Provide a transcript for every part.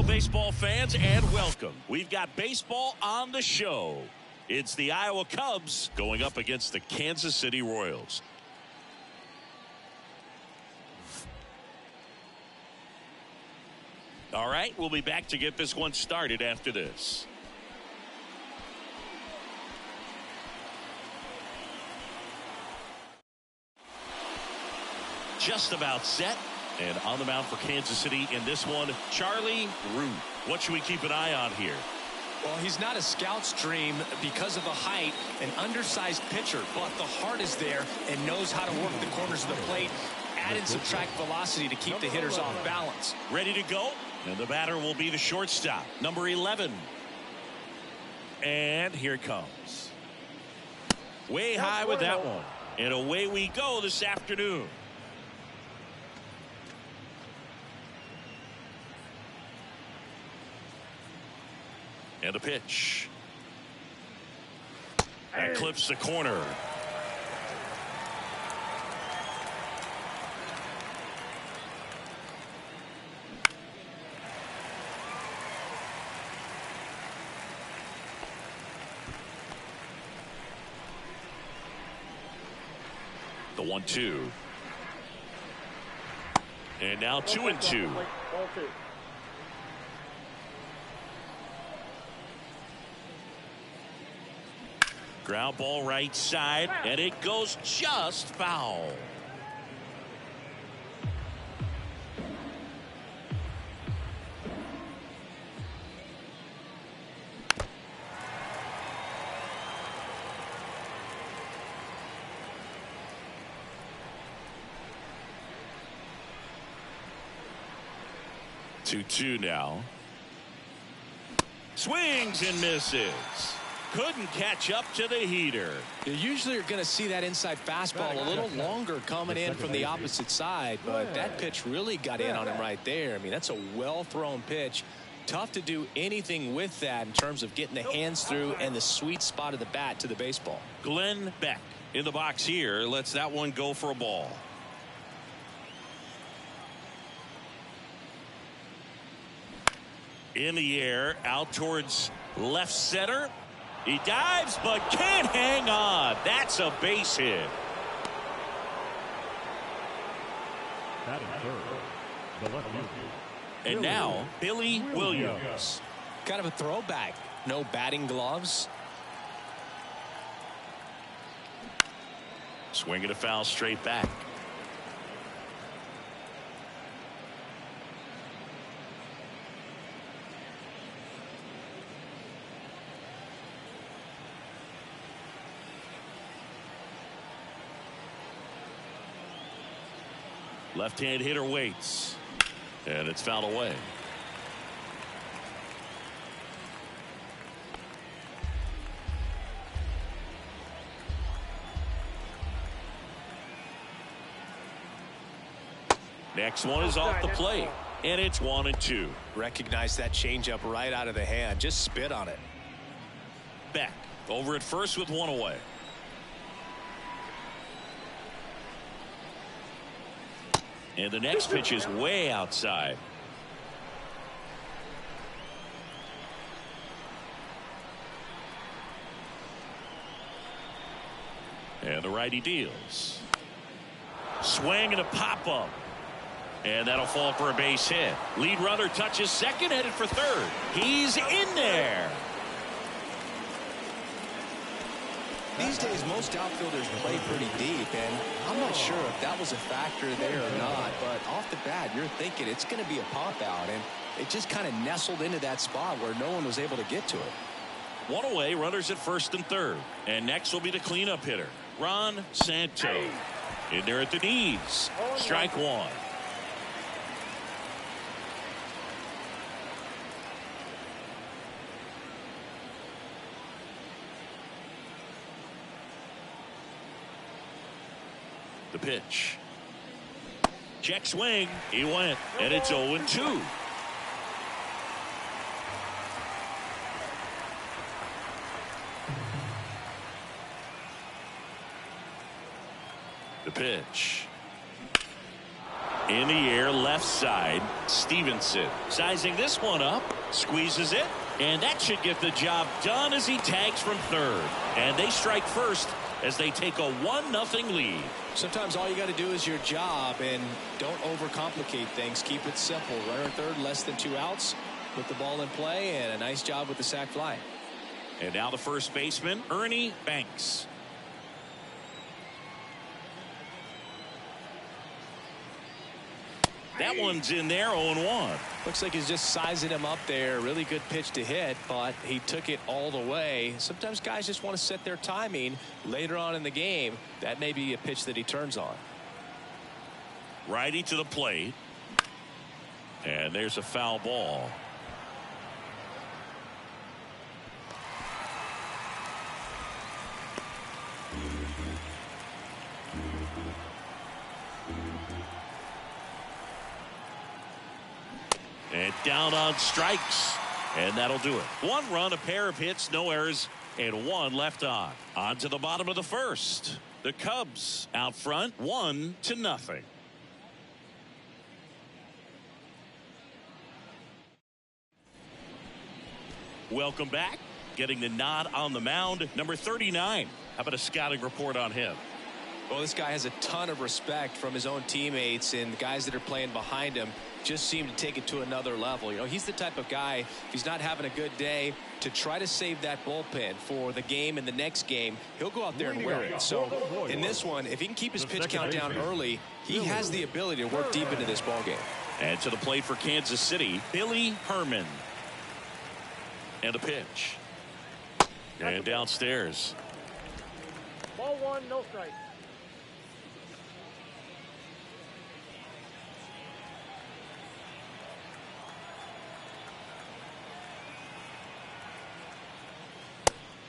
baseball fans, and welcome. We've got baseball on the show. It's the Iowa Cubs going up against the Kansas City Royals. All right, we'll be back to get this one started after this. Just about set. And on the mound for Kansas City in this one, Charlie Root. What should we keep an eye on here? Well, he's not a scout's dream because of the height, an undersized pitcher, but the heart is there and knows how to work the corners of the plate, add and subtract velocity to keep the hitters off balance. Ready to go? And the batter will be the shortstop, number 11. And here it comes. Way high with that one. And away we go this afternoon. And the pitch. That clips the corner. The 1-2. And now 2-2. Ground ball right side, and it goes just foul. Two now. Swings and misses. Couldn't catch up to the heater. You usually are going to see that inside fastball a little longer coming in from the opposite side, but that pitch really got in on him right there. I mean, that's a well-thrown pitch. Tough to do anything with that in terms of getting the hands through and the sweet spot of the bat to the baseball. Glenn Beck in the box here lets that one go for a ball. In the air, out towards left center. He dives, but can't hang on. That's a base hit. And now, Billy Williams. Kind of a throwback. No batting gloves. Swinging a foul straight back. Left-hand hitter waits. And it's fouled away. Next one is off the plate. And it's 1-2. Recognize that changeup right out of the hand. Just spit on it. Beck over at first with one away. And the next pitch is way outside. And the righty deals. Swing and a pop-up. And that'll fall for a base hit. Lead runner touches second, headed for third. He's in there. These days, most outfielders play pretty deep, and I'm not sure if that was a factor there or not, but off the bat, you're thinking it's going to be a pop-out, and it just kind of nestled into that spot where no one was able to get to it. One away, runners at first and third. And next will be the cleanup hitter, Ron Santo. In there at the knees. Strike one. The pitch. Check swing. He went. And it's 0-2. The pitch. In the air, left side, Stevenson. Sizing this one up, squeezes it, and that should get the job done as he tags from third. And they strike first as they take a 1-0 lead. Sometimes all you got to do is your job, and don't overcomplicate things. Keep it simple. Runner third, less than 2 outs. Put the ball in play, and a nice job with the sac fly. And now the first baseman, Ernie Banks. That one's in there, 0-1. Looks like he's just sizing him up there. Really good pitch to hit, but he took it all the way. Sometimes guys just want to set their timing later on in the game. That may be a pitch that he turns on. Righty to the plate. And there's a foul ball. And down on strikes. And that'll do it. 1 run, a pair of hits, no errors, and 1 left on. On to the bottom of the first. The Cubs out front, 1-0. Welcome back. Getting the nod on the mound, number 39. How about a scouting report on him? Well, this guy has a ton of respect from his own teammates, and the guys that are playing behind him just seem to take it to another level. You know, he's the type of guy, if he's not having a good day, to try to save that bullpen for the game and the next game, he'll go out there and wear it. So in this one, if he can keep his pitch count down early, he has the ability to work deep into this ball game. And to the plate for Kansas City, Billy Herman. And a pitch. And downstairs. Ball 1, no strike.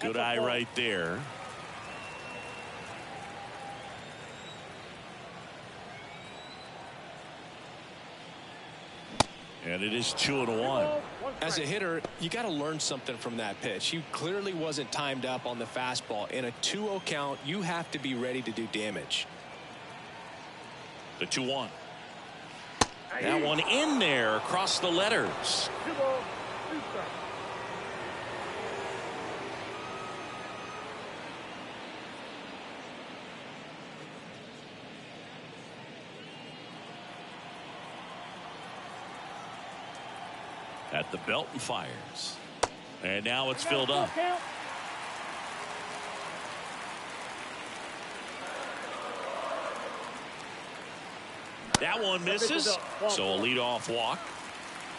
Good eye right there. And it is 2-1. As a hitter, you got to learn something from that pitch. He clearly wasn't timed up on the fastball. In a 2-0 count, you have to be ready to do damage. The 2-1. That one in there across the letters. 2 balls, 2 strikes. At the belt and fires. And now it's filled up. That one misses. So a leadoff walk.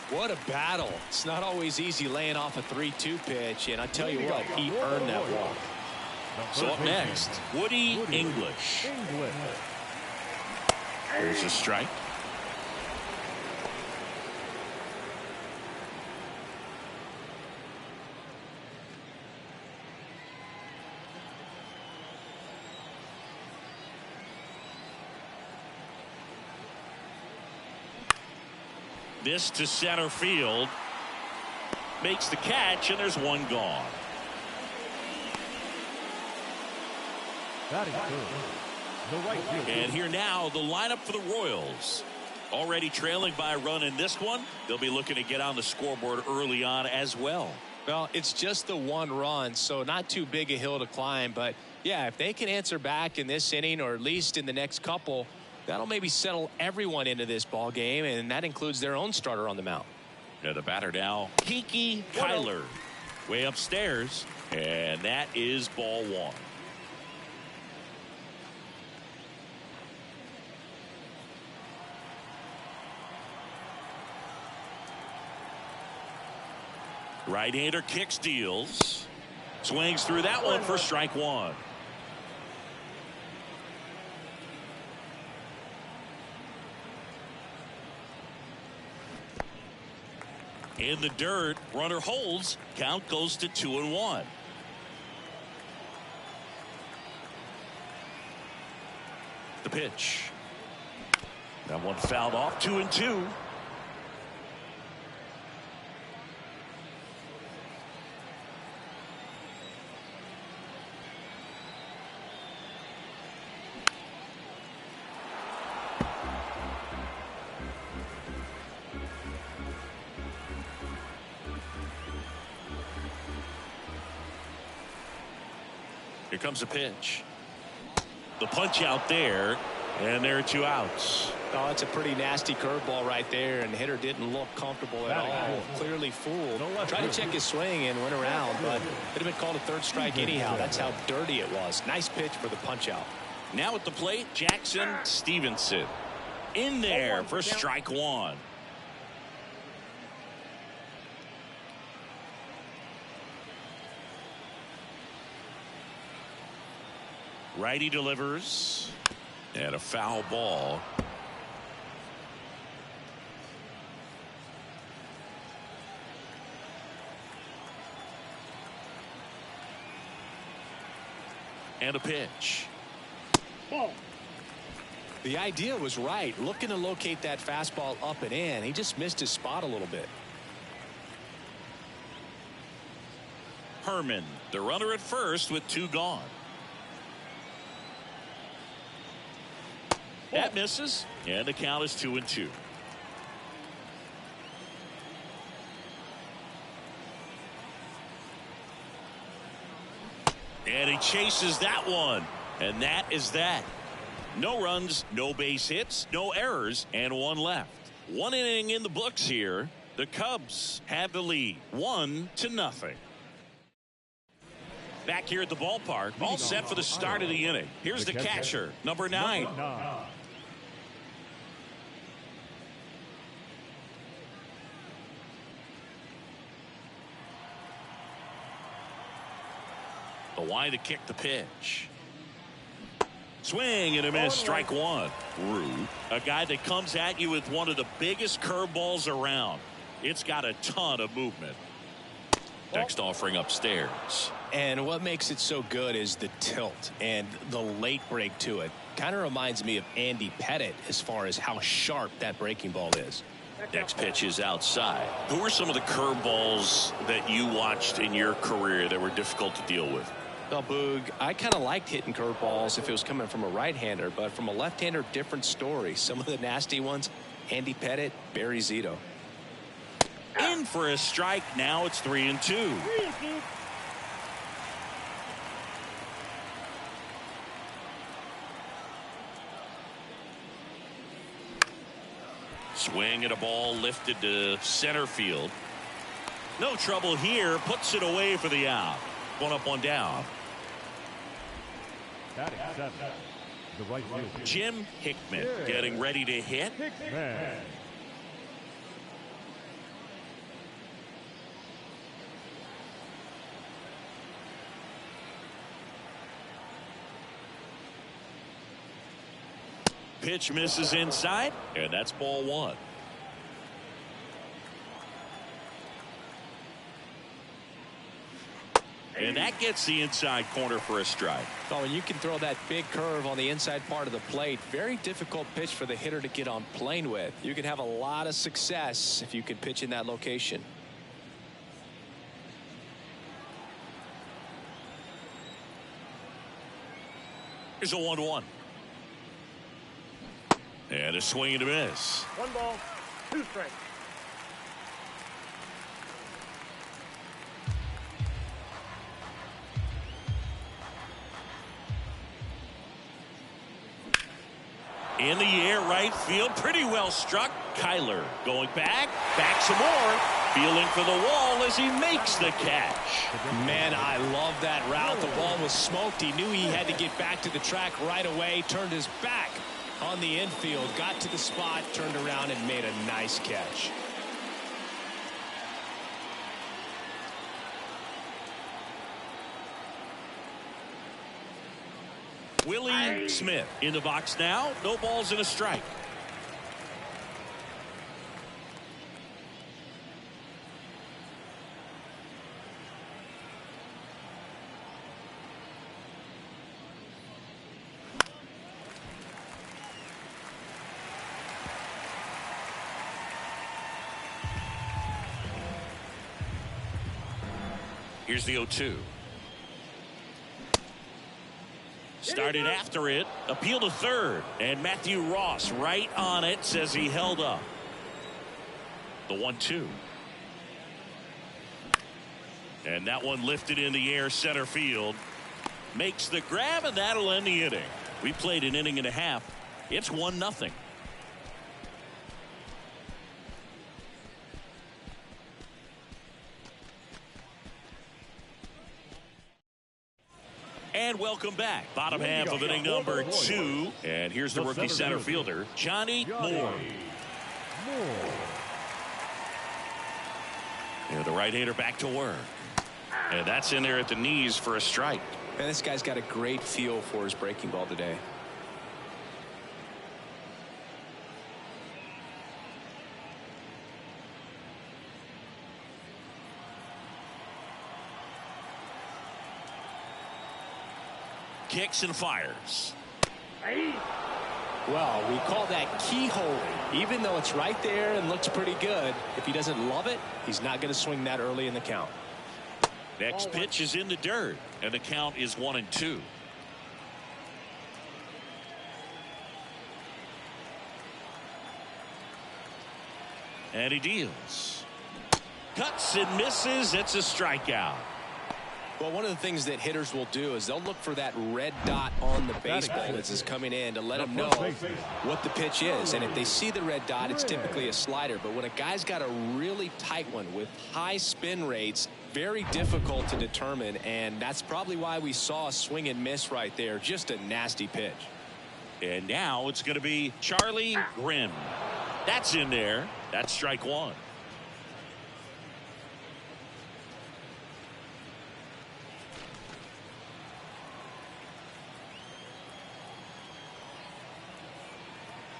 What a battle. It's not always easy laying off a 3-2 pitch, and I tell you what, he earned that walk. So up next, Woody English. There's a strike. This to center field. Makes the catch, and there's one gone. That is good. The right field. And here now, the lineup for the Royals. Already trailing by a run in this one. They'll be looking to get on the scoreboard early on as well. Well, it's just the 1 run, so not too big a hill to climb. But, yeah, if they can answer back in this inning or at least in the next couple, that'll maybe settle everyone into this ball game, and that includes their own starter on the mound. The batter now, Kiki Kyler, way upstairs, and that is ball 1. Right-hander kicks, deals, swings through that one for strike 1. In the dirt, runner holds, count goes to 2-1. The pitch. That one fouled off, 2-2. Here comes a pitch. The punch out there, and there are 2 outs. Oh, it's a pretty nasty curveball right there, and the hitter didn't look comfortable at all. Clearly fooled. Tried to check his swing and went around, but it had been called a 3rd strike anyhow. That's how dirty it was. Nice pitch for the punch out. Now at the plate, Jackson Stevenson. In there for strike 1. Righty delivers. And a foul ball. And a pitch. Ball. The idea was right. Looking to locate that fastball up and in. He just missed his spot a little bit. Herman, the runner at first with 2 gone. That misses, and the count is 2-2. And he chases that one, and that is that. No runs, no base hits, no errors, and 1 left. 1 inning in the books here. The Cubs have the lead, 1-0. Back here at the ballpark, all set for the start of the inning. Here's the catcher, number 9. The line to kick the pitch. Swing and a miss, strike 1. Rude, a guy that comes at you with one of the biggest curveballs around. It's got a ton of movement. Next offering upstairs. And what makes it so good is the tilt and the late break to it. Kind of reminds me of Andy Pettit as far as how sharp that breaking ball is. Next pitch is outside. Who are some of the curveballs that you watched in your career that were difficult to deal with? Well, Boog, I kind of liked hitting curveballs if it was coming from a right-hander, but from a left-hander, different story. Some of the nasty ones, Andy Pettit, Barry Zito. In for a strike. Now it's 3-2. Swing and a ball lifted to center field. No trouble here. Puts it away for the out. 1 up, 1 down. The right fielder, Jim Hickman getting ready to hit. man. Pitch misses inside, and that's ball 1. And that gets the inside corner for a strike. Oh, and you can throw that big curve on the inside part of the plate. Very difficult pitch for the hitter to get on plane with. You can have a lot of success if you can pitch in that location. Here's a 1-1. And a swing and a miss. 1 ball, 2 strikes. In the air, right field, pretty well struck. Kyler going back some more, feeling for the wall as he makes the catch. Man, I love that route. The ball was smoked. He knew he had to get back to the track right away. Turned his back on the infield, got to the spot, turned around and made a nice catch. Willie Smith in the box now. No balls and a strike. Here's the 0-2. Started after it, appeal to third, and Matthew Ross right on it, says he held up. The 1-2. And that one lifted in the air center field. makes the grab, and that'll end the inning. We played an inning and a half. It's 1-0. And welcome back. Bottom half of inning number 2. And here's the rookie center fielder, Johnny Moore. And the right-hander back to work. And that's in there at the knees for a strike. And this guy's got a great feel for his breaking ball today. Kicks and fires. Well, we call that keyholing. Even though it's right there and looks pretty good, if he doesn't love it, he's not going to swing that early in the count. Next pitch is in the dirt, and the count is 1-2. And he deals. Cuts and misses. It's a strikeout. Well, one of the things that hitters will do is they'll look for that red dot on the baseball as it's coming in to let them know what the pitch is. And if they see the red dot, it's typically a slider. But when a guy's got a really tight one with high spin rates, very difficult to determine. And that's probably why we saw a swing and miss right there. Just a nasty pitch. And now it's going to be Charlie Grimm. That's in there. That's strike one.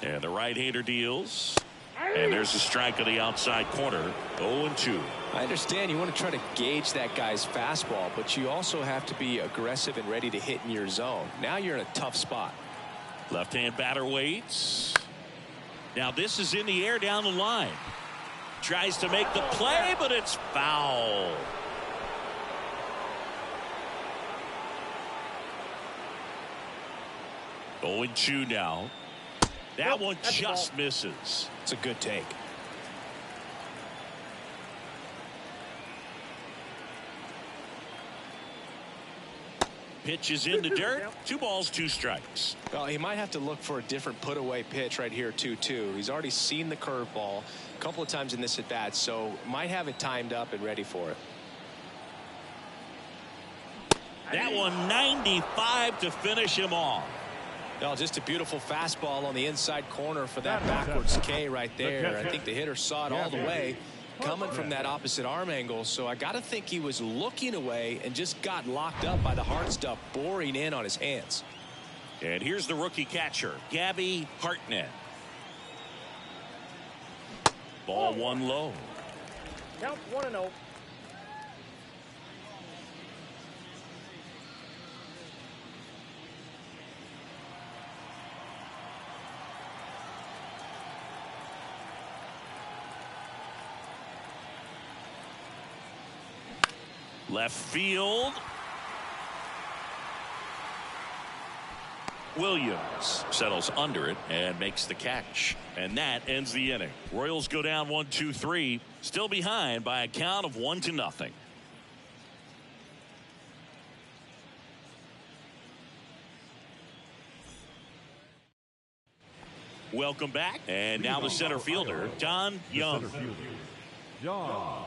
And the right-hander deals. And there's a strike on the outside corner. 0-2. I understand you want to try to gauge that guy's fastball, but you also have to be aggressive and ready to hit in your zone. Now you're in a tough spot. Left-hand batter waits. Now this is in the air down the line. Tries to make the play, but it's foul. Oh, 0-2 now. That one just misses. It's a good take. Pitch is in the dirt. 2 balls, 2 strikes. Well, he might have to look for a different put away pitch right here 2-2. He's already seen the curveball a couple of times in this at bat, so might have it timed up and ready for it. That one 95 to finish him off. Well, just a beautiful fastball on the inside corner for that backwards K right there. I think the hitter saw it all the way coming from that opposite arm angle. So I got to think he was looking away and just got locked up by the hard stuff boring in on his hands. And here's the rookie catcher, Gabby Hartnett. Ball 1 low. Count 1-0. Left field. Williams settles under it and makes the catch. And that ends the inning. Royals go down 1-2-3. Still behind by a count of 1-0. Welcome back. And now the center fielder, John Young. John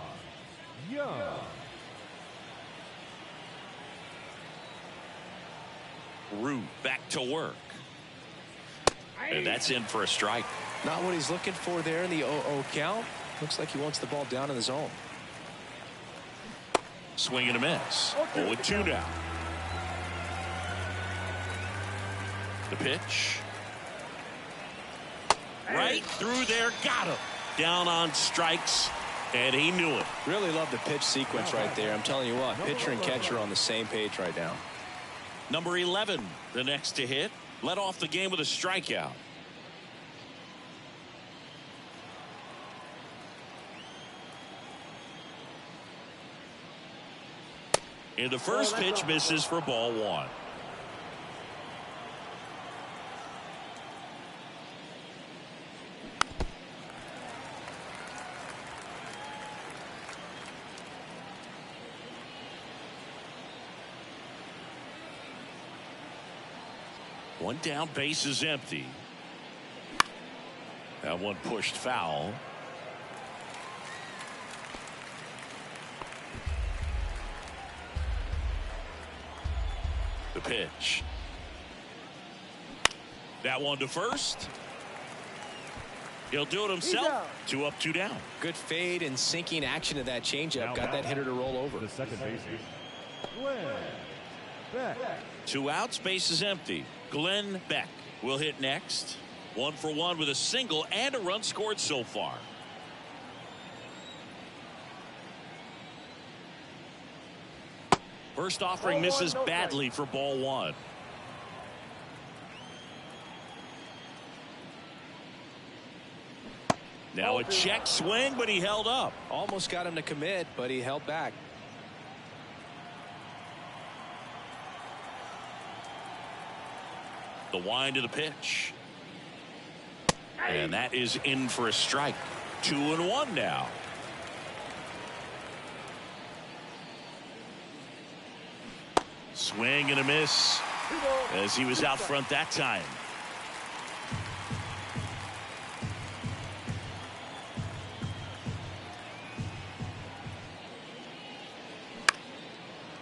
Young. Root back to work. And that's in for a strike. Not what he's looking for there in the 0-0 count. Looks like he wants the ball down in the zone. Swing and a miss. 0-2 now. The pitch. Right through there. Got him. Down on strikes. And he knew it. Really love the pitch sequence right there. I'm telling you what, pitcher and catcher on the same page right now. Number 11, the next to hit. Led off the game with a strikeout. And the first pitch misses for ball 1. One down, base is empty. That one pushed foul. The pitch. That one to first. He'll do it himself. 2 up, 2 down. Good fade and sinking action of that changeup. Got that hitter to roll over. The second baseman, Glenn Beck. 2 outs, base is empty. Glenn Beck will hit next. 1 for 1 with a single and a run scored so far. First offering misses badly for ball 1. Now a check swing, but he held up. Almost got him to commit, but he held back. The wind of the pitch. And that is in for a strike. 2-1 now. Swing and a miss as he was out front that time.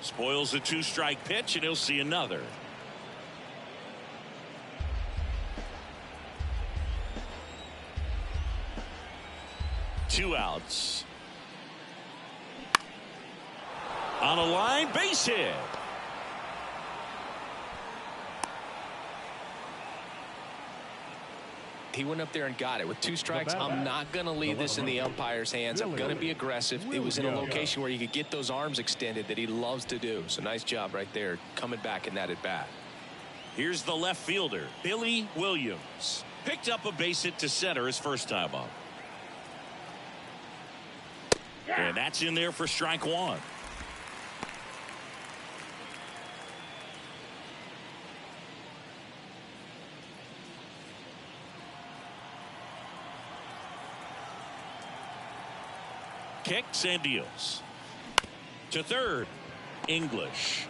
Spoils a 2-strike pitch, and he'll see another. Two outs. On a line, base hit. He went up there and got it with 2 strikes. I'm not going to leave this in the umpire's hands. I'm going to be aggressive. It was in a location where you could get those arms extended that he loves to do. So nice job right there coming back in that at bat. Here's the left fielder, Billy Williams. Picked up a base hit to center his first time up. And that's in there for strike 1. Kicks and deals. To third, English.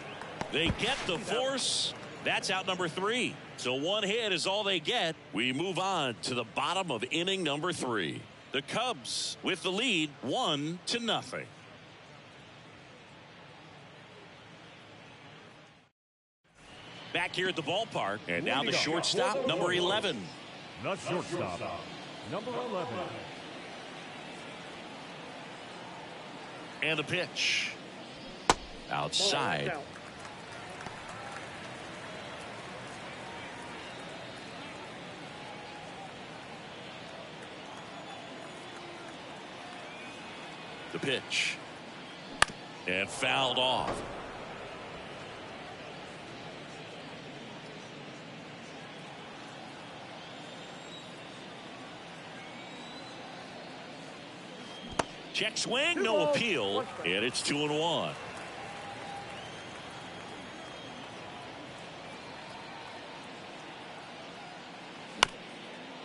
They get the force. That's out number 3. So 1 hit is all they get. We move on to the bottom of inning number 3. The Cubs with the lead 1-0. Back here at the ballpark, and now the shortstop, number 11. The shortstop, number 11. And the pitch. Outside. The pitch. And fouled off. Check swing, no appeal, and it's 2-1.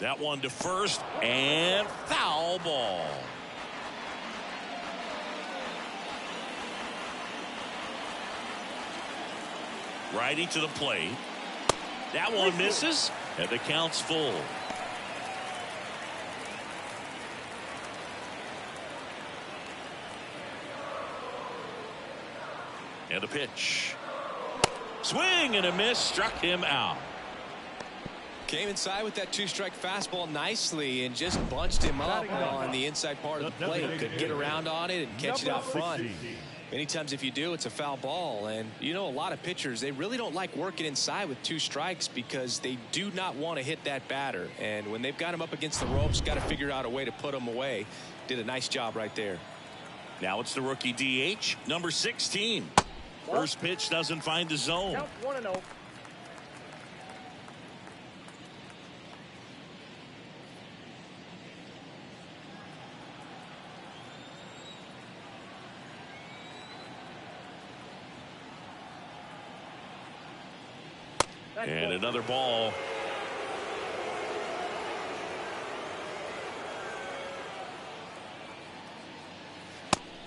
That one to first, and foul ball. Righty to the plate. That one misses, and the count's full. And the pitch. Swing and a miss, struck him out. Came inside with that 2-strike fastball nicely and just bunched him up on the inside part of the plate. Could get around on it and catch it out front. Many times if you do, it's a foul ball. And you know, a lot of pitchers, they really don't like working inside with 2 strikes because they do not want to hit that batter. And when they've got him up against the ropes, got to figure out a way to put him away. Did a nice job right there. Now it's the rookie DH, number 16. First pitch doesn't find the zone. Count 1-0. And another ball.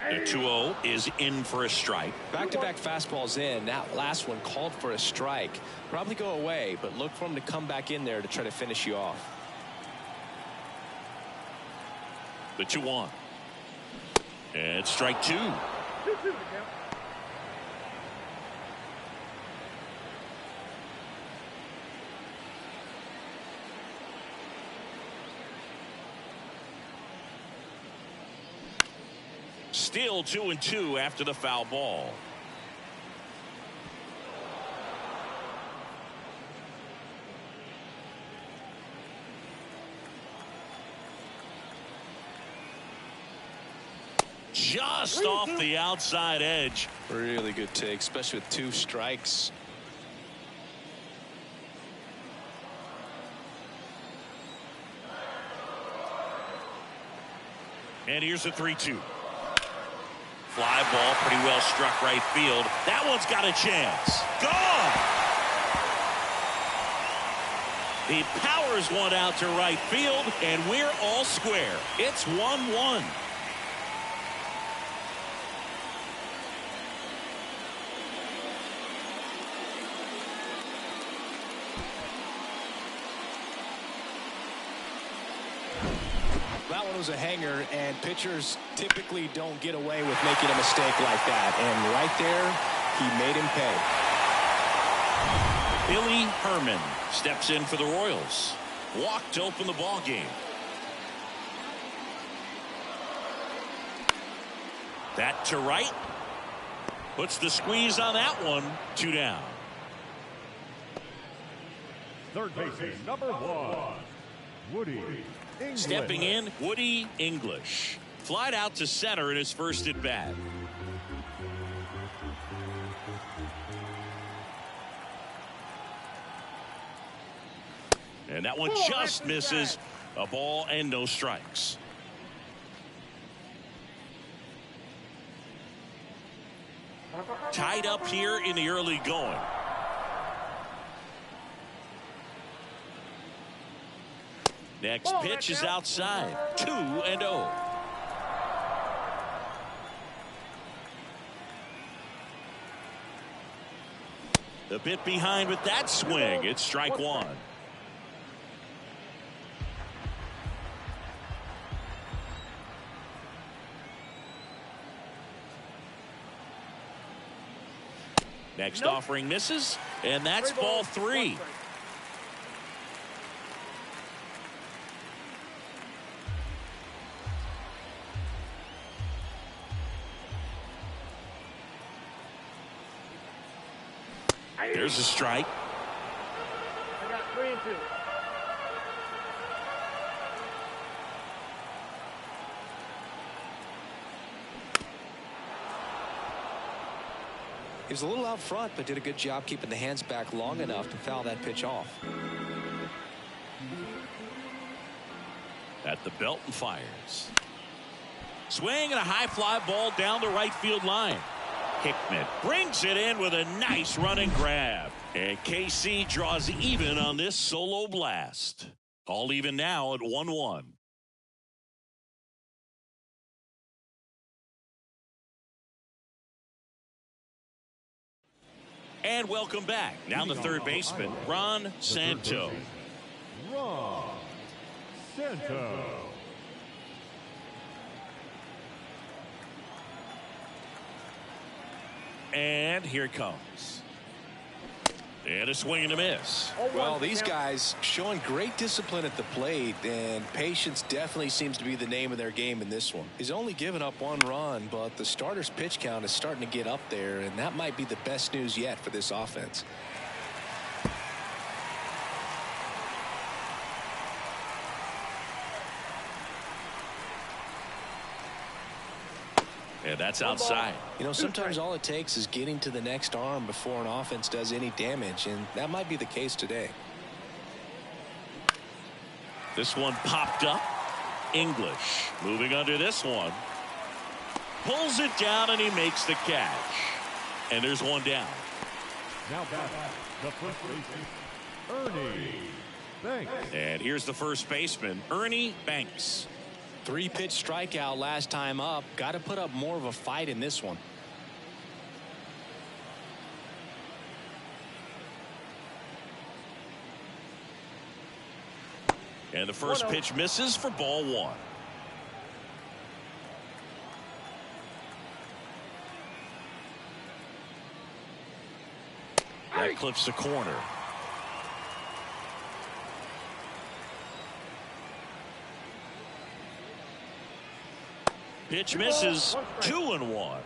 The 2-0 is in for a strike. Back-to-back fastballs in. That last one called for a strike. Probably go away, but look for him to come back in there to try to finish you off. The 2-1. And strike 2. Still 2-2 after the foul ball. Just off the outside edge. Really good take, especially with 2 strikes. And here's the 3-2. Fly ball, pretty well struck right field. That one's got a chance. Gone! He powers one out to right field, and we're all square. It's 1-1. That one was a hanger, and pitchers typically don't get away with making a mistake like that. And right there, he made him pay. Billy Herman steps in for the Royals. Walk to open the ball game. That to right. Puts the squeeze on that one. 2 down. Third baseman, number 1, Woody English. Stepping in, Woody English. Flied out to center in his first at bat. And that one just misses. A ball and no strikes. Tied up here in the early going. Next pitch is outside. 2-0. A bit behind with that swing. It's strike 1. Next offering misses, and that's ball 3. There's a strike. I got 3-2. He was a little out front, but did a good job keeping the hands back long enough to foul that pitch off. At the belt and fires. Swing and a high fly ball down the right field line. Hickman brings it in with a nice running grab. And KC draws even on this solo blast. All even now at 1-1. And welcome back. Now the third baseman, Ron Santo. Ron Santo. And here it comes. And a swing and a miss. Well, these guys showing great discipline at the plate, and patience definitely seems to be the name of their game in this one. He's only given up 1 run, but the starter's pitch count is starting to get up there, and that might be the best news yet for this offense. And that's outside. You know, sometimes all it takes is getting to the next arm before an offense does any damage, and that might be the case today. This one popped up. English moving under this one. Pulls it down, and he makes the catch. And there's one down. Now back, the first baseman, Ernie Banks. And here's the first baseman, Ernie Banks. 3-pitch strikeout last time up. Got to put up more of a fight in this one. And the first pitch misses for ball 1. That clips the corner. Pitch misses. 2-1.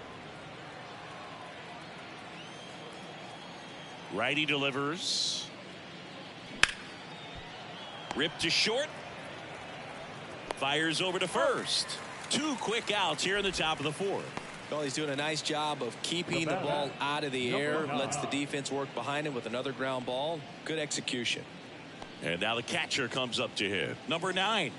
Righty delivers. Ripped to short. Fires over to first. 2 quick outs here in the top of the 4th. Well, he's doing a nice job of keeping the ball out of the air. Lets the defense work behind him with another ground ball. Good execution. And now the catcher comes up to hit. Number 9.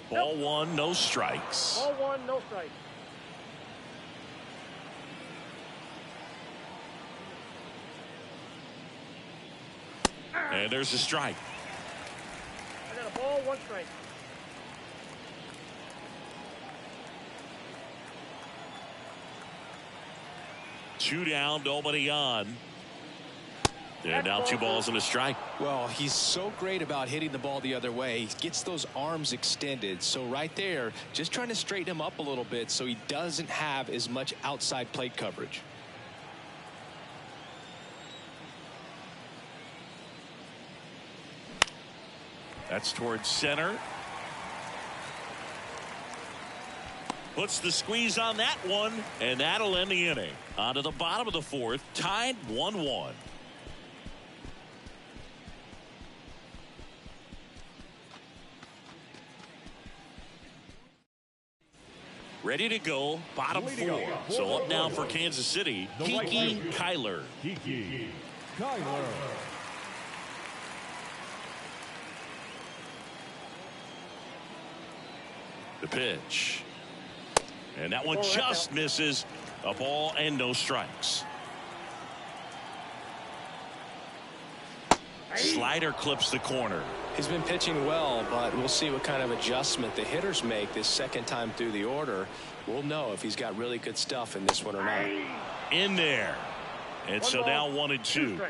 Ball 1, no strikes. Ball 1, no strikes. And there's a strike. I got a ball, 1 strike. Two down, nobody on. And now 2 balls and a strike. Well, he's so great about hitting the ball the other way. He gets those arms extended. So right there, just trying to straighten him up a little bit so he doesn't have as much outside plate coverage. That's towards center. Puts the squeeze on that one, and that'll end the inning. On to the bottom of the 4th, tied 1-1. Ready to go, bottom 4. So up now for Kansas City, Kiki Kyler. Kiki Kyler. The pitch. And that one just misses. A ball and no strikes. Slider clips the corner. He's been pitching well, but we'll see what kind of adjustment the hitters make this second time through the order. We'll know if he's got really good stuff in this one or not. In there. And so now 1-2.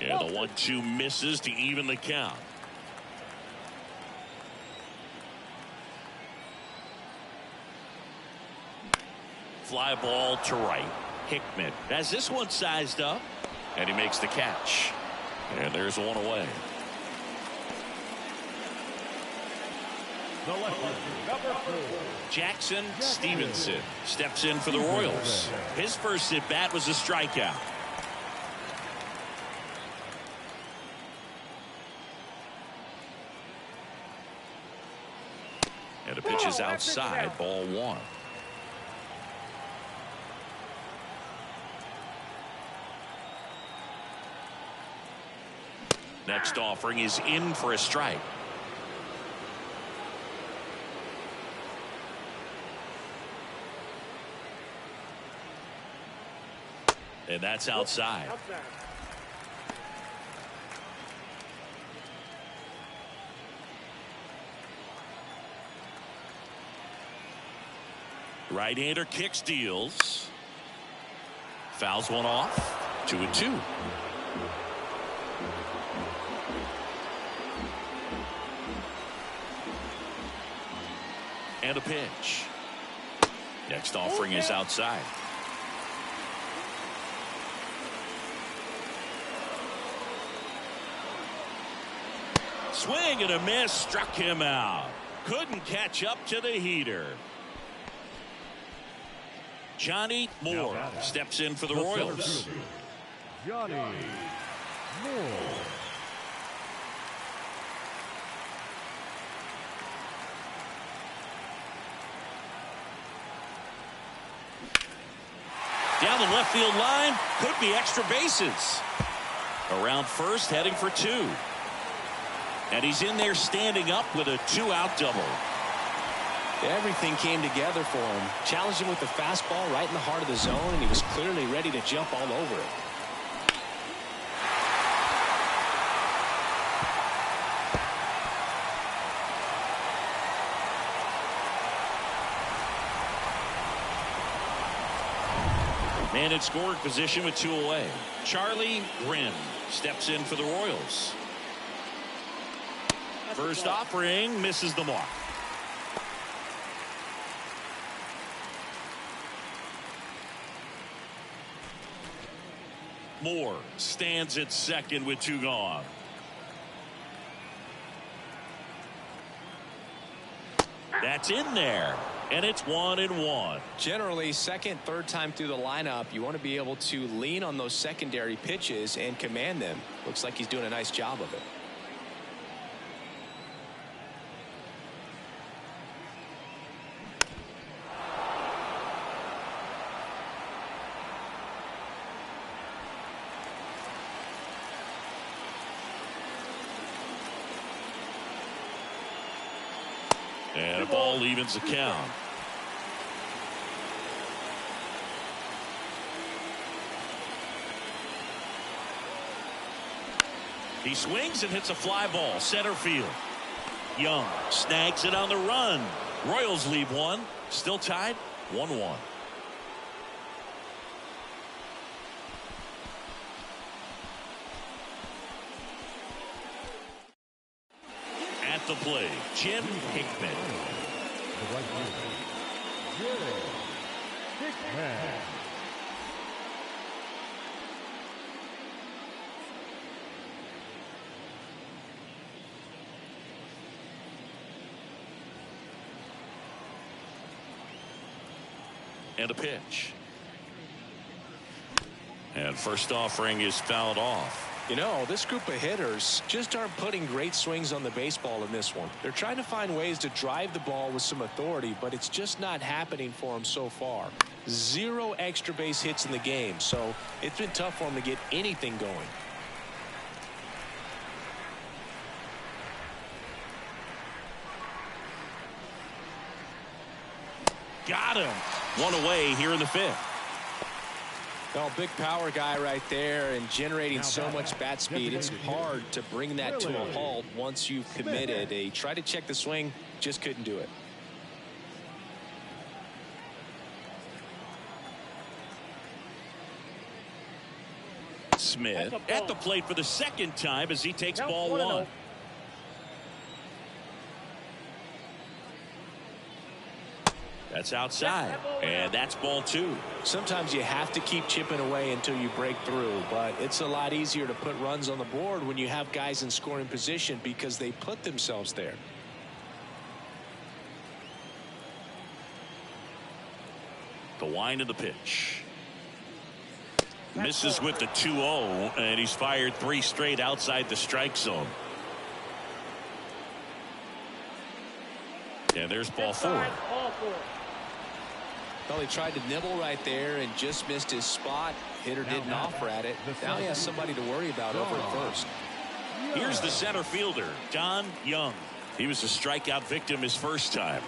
And the 1-2 misses to even the count. Fly ball to right. Hickman has this one sized up, and he makes the catch. And there's one away. Jackson Stevenson steps in for the Royals. His first at bat was a strikeout. And the pitch is outside, ball 1. Next offering is in for a strike. And that's outside. Right-hander kicks, deals. Fouls one off. 2-2. And a pitch. Next offering is outside. Swing and a miss, struck him out. Couldn't catch up to the heater. Johnny Moore steps in for the Royals. Johnny Moore. Down the left field line, could be extra bases. Around first, heading for 2. And he's in there standing up with a 2-out double. Everything came together for him. Challenged him with the fastball right in the heart of the zone, and he was clearly ready to jump all over it. Man in scoring position with 2 away. Charlie Grin steps in for the Royals. First offering misses the mark. Moore stands at second with 2 gone. That's in there. And it's 1-1. Generally, second, third time through the lineup, you want to be able to lean on those secondary pitches and command them. Looks like he's doing a nice job of it. And a ball evens the count. He swings and hits a fly ball center field. Young snags it on the run. Royals leave 1. Still tied 1-1. At the plate, Jim Hickman. The right fielder, Jim Hickman. And a pitch. And first offering is fouled off. You know, this group of hitters just aren't putting great swings on the baseball in this one. They're trying to find ways to drive the ball with some authority, but it's just not happening for them so far. 0 extra base hits in the game, so it's been tough for them to get anything going. Got him. 1 away here in the 5th. Well, big power guy right there and generating so much bat speed. It's hard to bring that to a halt once you've committed. They tried to check the swing, just couldn't do it. Smith at the plate for the second time as he takes Now ball 1. That's outside, and that's ball 2. Sometimes you have to keep chipping away until you break through, but it's a lot easier to put runs on the board when you have guys in scoring position because they put themselves there. The wind of the pitch. Misses with the 2-0, and he's fired 3 straight outside the strike zone. And there's ball 4. Well, he tried to nibble right there and just missed his spot. Hitter didn't offer at it. Now he has somebody to worry about over at first. Here's the center fielder, Don Young. He was a strikeout victim his first time.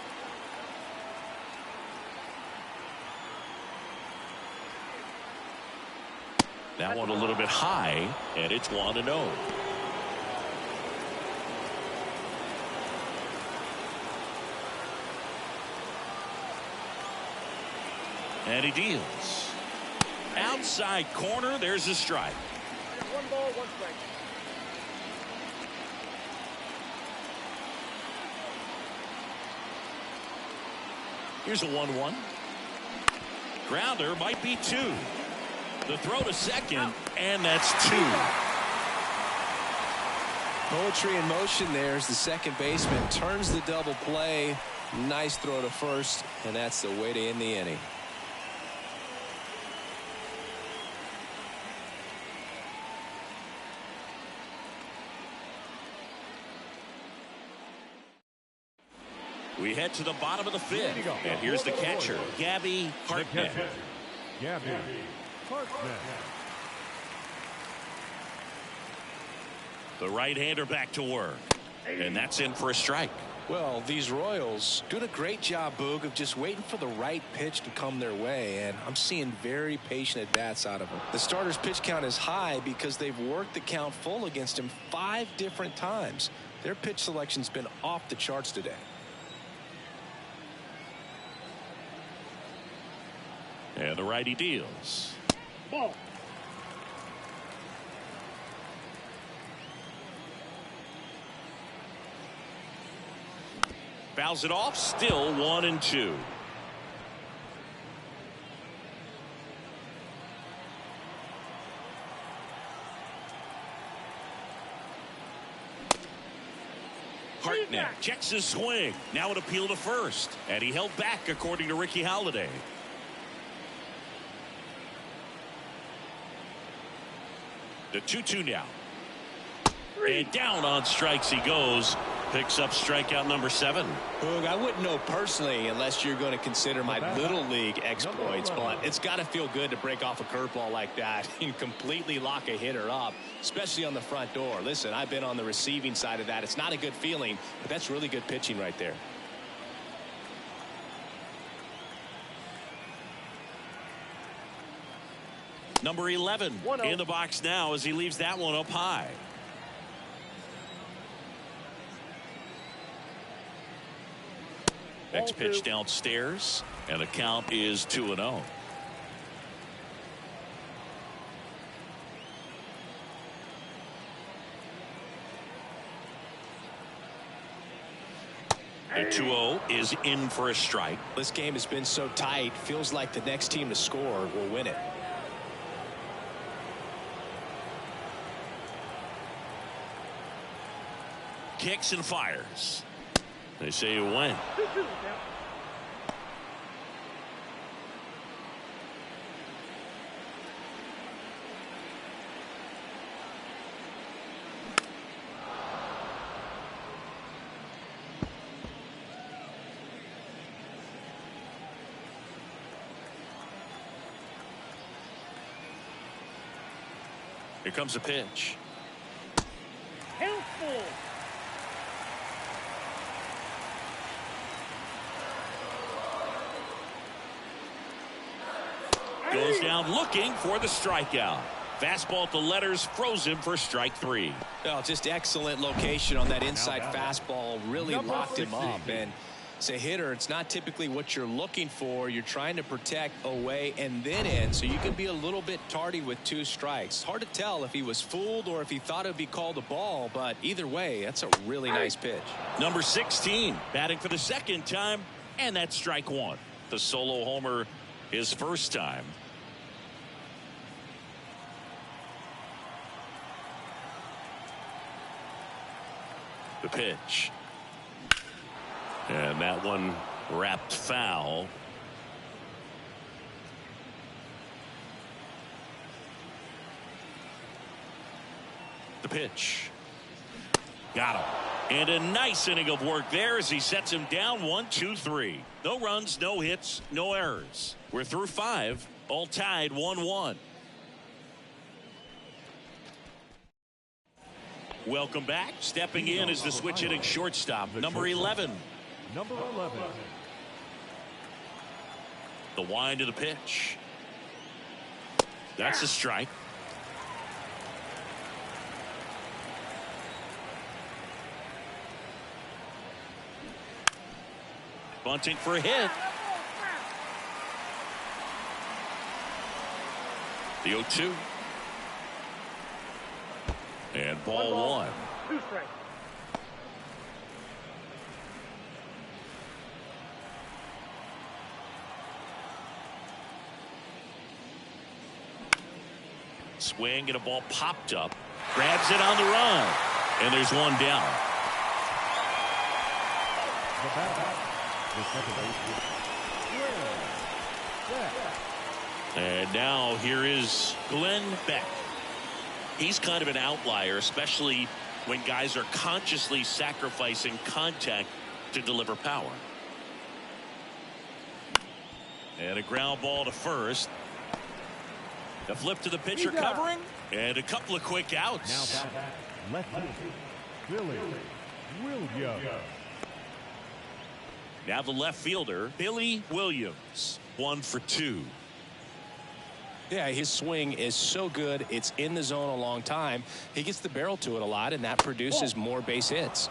That one a little bit high, and it's 1-0. And he deals. Outside corner, there's a strike. 1 ball, 1 strike. Here's a 1-1. Grounder might be 2. The throw to second, and that's 2. Poetry in motion there as the second baseman turns the double play. Nice throw to first, and that's the way to end the inning. We head to the bottom of the 5th, and here's the catcher, Gabby Hartnett. Gabby Hartnett. The right-hander back to work, and that's in for a strike. Well, these Royals doing a great job, Boog, of just waiting for the right pitch to come their way, and I'm seeing very patient at-bats out of them. The starter's pitch count is high because they've worked the count full against him 5 different times. Their pitch selection's been off the charts today. And the righty deals. Ball. Fouls it off. Still 1-2. Hartnett checks his swing. Now an appeal to first. And he held back, according to Ricky Halladay. The 2-2 now. And down on strikes he goes. Picks up strikeout number 7. Boog, I wouldn't know personally unless you're going to consider my little league exploits, but it's got to feel good to break off a curveball like that and completely lock a hitter up, especially on the front door. Listen, I've been on the receiving side of that. It's not a good feeling, but that's really good pitching right there. Number 11 in the box now as he leaves that one up high. Next pitch downstairs, and the count is 2-0. The 2-0 is in for a strike. This game has been so tight, feels like the next team to score will win it. Kicks and fires. They say it went. Here comes a pitch. Helpful. Goes down looking for the strikeout. Fastball at the letters froze him for strike 3. Well, just excellent location on that inside fastball. Really locked him up. And as a hitter, it's not typically what you're looking for. You're trying to protect away and then in, so you can be a little bit tardy with 2 strikes. Hard to tell if he was fooled or if he thought it would be called a ball, but either way, that's a really nice pitch. Number 16 batting for the second time, and that's strike 1. The solo homer his first time. The pitch. And that one wrapped foul. The pitch. Got him. And a nice inning of work there as he sets him down 1-2-3. No runs, no hits, no errors. We're through 5, all tied 1-1. Welcome back. Stepping in is the switch hitting shortstop, number 11. Number 11. The wind of the pitch. That's a strike. Bunting for a hit. The 0-2. And ball 1. 2 strikes. Swing and a ball popped up. Grabs it on the run. And there's one down. The batter, the second baseman, Glenn Beck. And now here is Glenn Beck. He's kind of an outlier, especially when guys are consciously sacrificing contact to deliver power. And a ground ball to first. A flip to the pitcher covering. And a couple of quick outs. Now back, lefty, Billy Williams. Now the left fielder, Billy Williams, 1 for 2. Yeah, his swing is so good. It's in the zone a long time. He gets the barrel to it a lot, and that produces more base hits.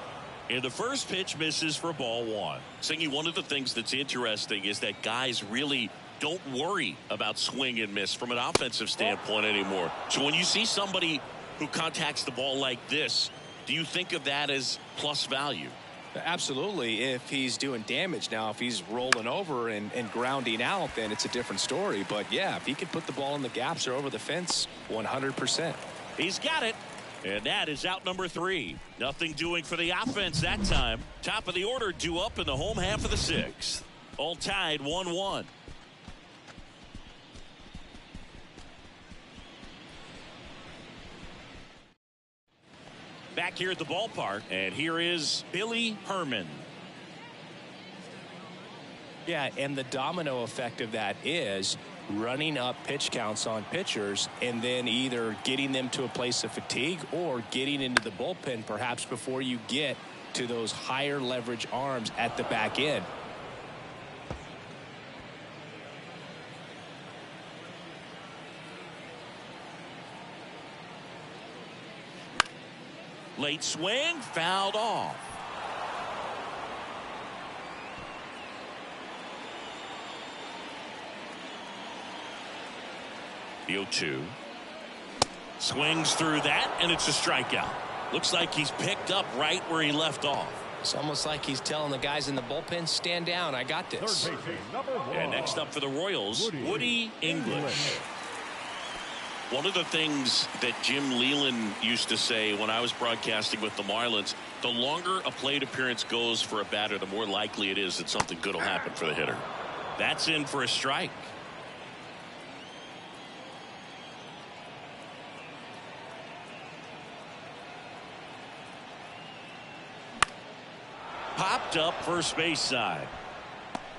And the first pitch misses for ball 1. Singy, one of the things that's interesting is that guys really don't worry about swing and miss from an offensive standpoint anymore. So when you see somebody who contacts the ball like this, do you think of that as plus value? Absolutely, if he's doing damage. Now, if he's rolling over and grounding out, then it's a different story. But, yeah, if he can put the ball in the gaps or over the fence, 100%. He's got it. And that is out number 3. Nothing doing for the offense that time. Top of the order due up in the home half of the 6th. All tied 1-1. Back here at the ballpark, and here is Billy Herman. Yeah, and the domino effect of that is running up pitch counts on pitchers and then either getting them to a place of fatigue or getting into the bullpen perhaps before you get to those higher leverage arms at the back end. Late swing, fouled off. The 0-2. Swings through that, and it's a strikeout. Looks like he's picked up right where he left off. It's almost like he's telling the guys in the bullpen, stand down, I got this. And next up for the Royals, Woody English. One of the things that Jim Leland used to say when I was broadcasting with the Marlins, the longer a plate appearance goes for a batter, the more likely it is that something good will happen for the hitter. That's in for a strike. Popped up first base side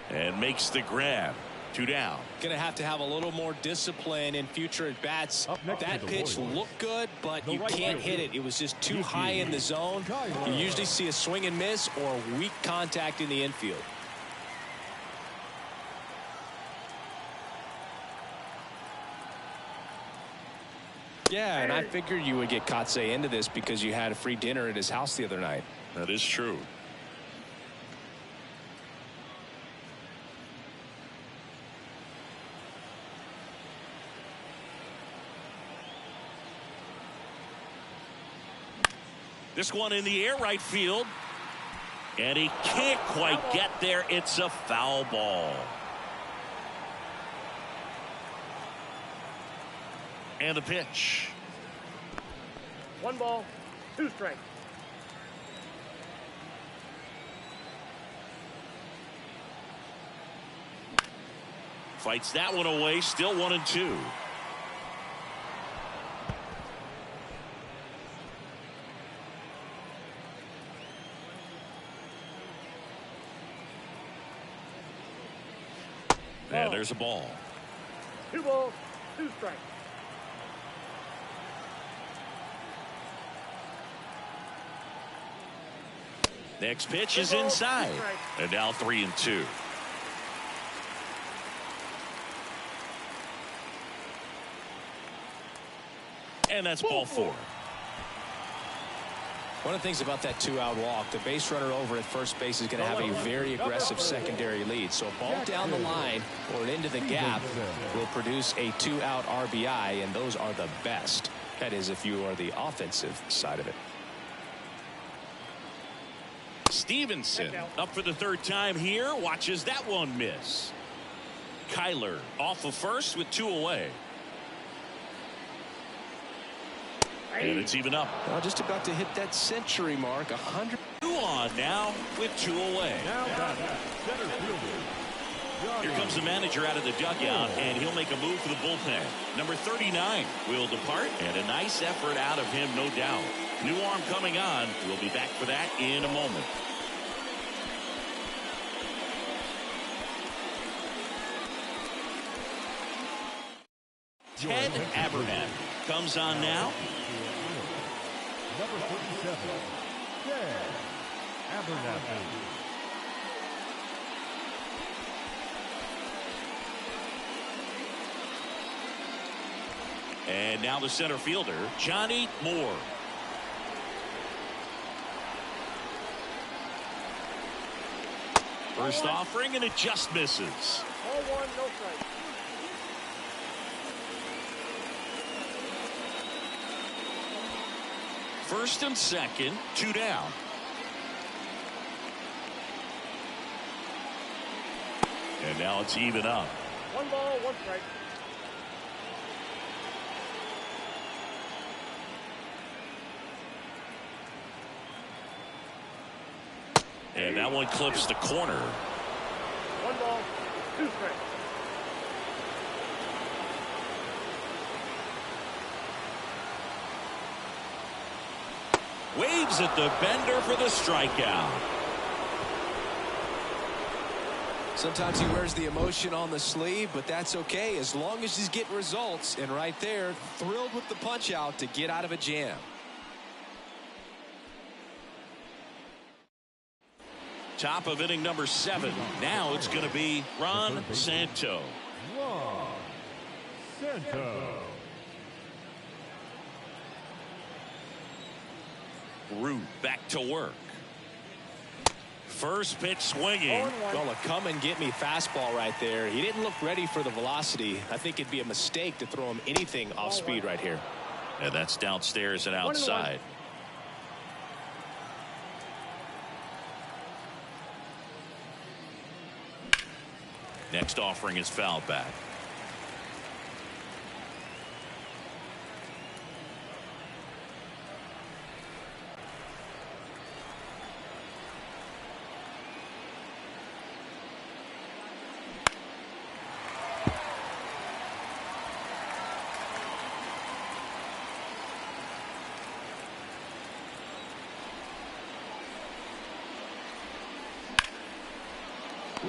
and makes the grab. 2 down. Going to have a little more discipline in future at bats. That pitch looked good, but you can't hit it. It was just too high in the zone. You usually see a swing and miss or weak contact in the infield. Yeah, and I figured you would get Kotsay into this because you had a free dinner at his house the other night. That is true. This one in the air, right field. And he can't quite get there. It's a foul ball. And the pitch. 1 ball, 2 strikes. Fights that one away. Still 1-2. And there's a ball. 2 balls, 2 strikes. Next pitch is inside. And now 3-2. And that's ball 4. One of the things about that 2-out walk, the base runner over at first base is going to have a very aggressive secondary lead. So a ball down the line or into the gap will produce a 2-out RBI, and those are the best. That is, if you are the offensive side of it. Stevenson up for the 3rd time here. Watches that one miss. Kyler off of first with 2 away. And it's even up. Well, just about to hit that century mark. 100. 2 on now with 2 away. Here comes the manager out of the dugout, and he'll make a move for the bullpen. Number 39 will depart, and a nice effort out of him, no doubt. New arm coming on. We'll be back for that in a moment. Ted Abernathy comes on now. Number 47, Ted Abernathy. And now the center fielder, Johnny Moore. First offering, and it just misses. Ball one, no strike. First and second, 2 down. And now it's even up. 1 ball, 1 strike. And that one clips the corner. 1 ball, 2 strikes. Waves at the bender for the strikeout. Sometimes he wears the emotion on the sleeve, but that's okay as long as he's getting results. And right there, thrilled with the punch out to get out of a jam. Top of inning number 7. Now it's going to be Ron Santo. Ron Santo. Root back to work. First pitch swinging. Well, a come and get me fastball right there. He didn't look ready for the velocity. I think it'd be a mistake to throw him anything off speed right here. And that's downstairs and outside. Next offering is fouled back.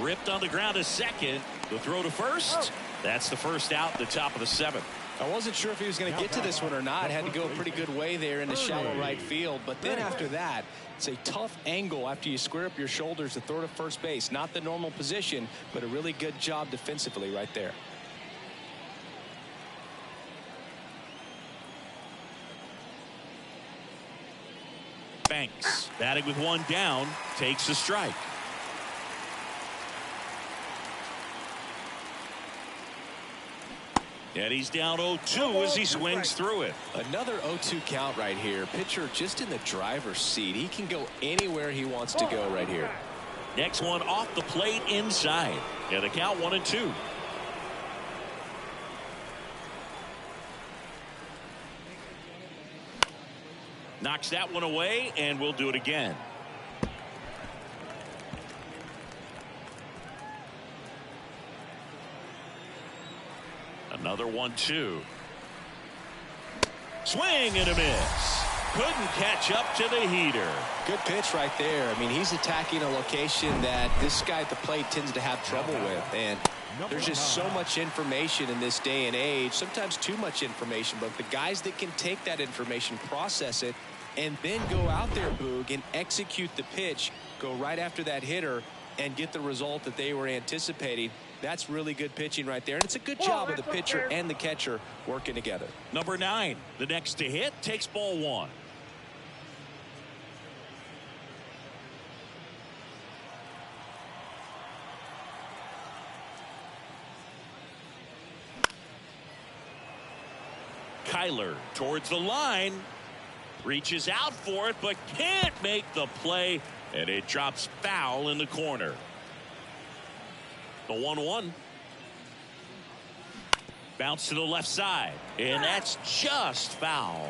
Ripped on the ground to second. The throw to first. That's the first out at the top of the 7th. I wasn't sure if he was going to get to this one or not. Had to go a pretty good way there into shallow right field. But then after that, it's a tough angle after you square up your shoulders to throw to first base. Not the normal position, but a really good job defensively right there. Banks batting with 1 down, takes a strike. And he's down 0-2 as he swings through it. Another 0-2 count right here. Pitcher just in the driver's seat. He can go anywhere he wants to go right here. Next one off the plate inside. And the count 1-2. Knocks that one away, and we'll do it again. Another 1-2. Swing and a miss. Couldn't catch up to the heater. Good pitch right there. I mean, he's attacking a location that this guy at the plate tends to have trouble with. And there's just so much information in this day and age, sometimes too much information. But the guys that can take that information, process it, and then go out there, Boog, and execute the pitch, go right after that hitter, and get the result that they were anticipating. That's really good pitching right there. And it's a good job of the pitcher and the catcher working together. Number 9, the next to hit, takes ball 1. Kyler towards the line. Reaches out for it, but can't make the play. And it drops foul in the corner. The 1-1. Bounce to the left side. And that's just foul.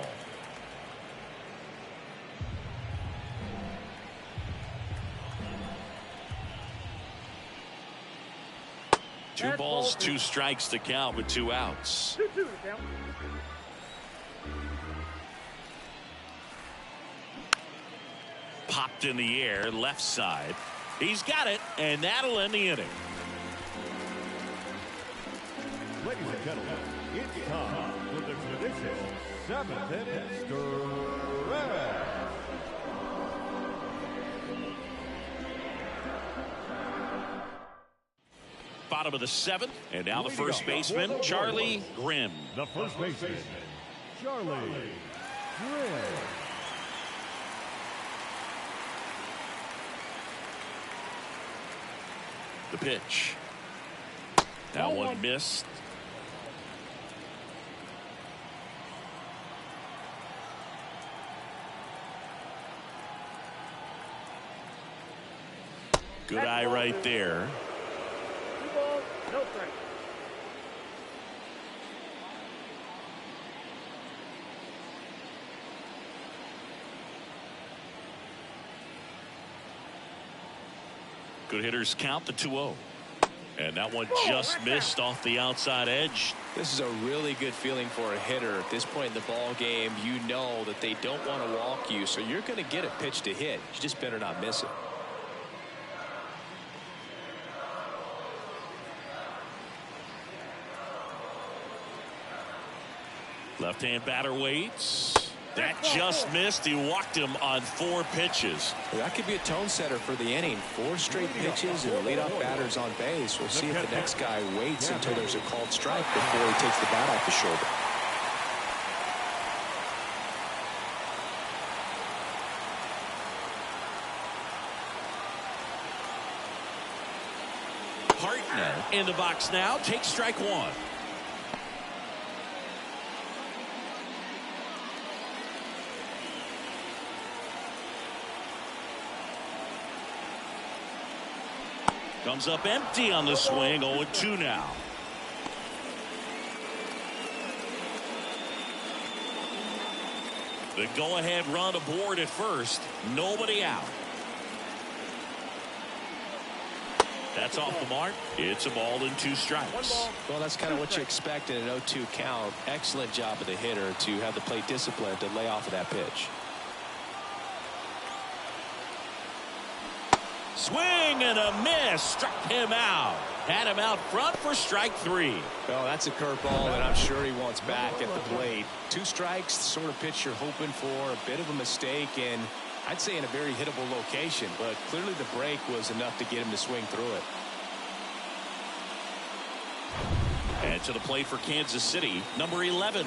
Two balls, 2 strikes to count with 2 outs. 2-2 to count. Popped in the air, left side. He's got it, and that'll end the inning. Ladies and gentlemen, it's time for the traditional 7th inning stretch. bottom of the 7th. And now the first baseman, Charlie Grimm. The first baseman, Charlie Grimm. The pitch. That one missed. Good eye right there. 2 balls, no strikes. Good hitters count the 2-0. And that one just missed off the outside edge. This is a really good feeling for a hitter. At this point in the ball game, you know that they don't want to walk you, so you're going to get a pitch to hit. You just better not miss it. Left-hand batter waits. That just missed. He walked him on 4 pitches. That could be a tone setter for the inning. 4 straight pitches and the leadoff batter's on base. We'll see if the next guy waits until there's a called strike before he takes the bat off the shoulder. Hartnett in the box now. Takes strike 1. Comes up empty on the swing. 0-2 now. The go-ahead run aboard at first. Nobody out. That's off the mark. It's a ball and 2 strikes. Well, that's kind of what you expect in an 0-2 count. Excellent job of the hitter to have the plate discipline to lay off of that pitch. Swing and a miss. Struck him out. Had him out front for strike 3. Well, that's a curveball that I'm sure he wants back at the plate. 2 strikes, the sort of pitch you're hoping for. A bit of a mistake, and I'd say in a very hittable location, but clearly the break was enough to get him to swing through it. And to the plate for Kansas City, number 11.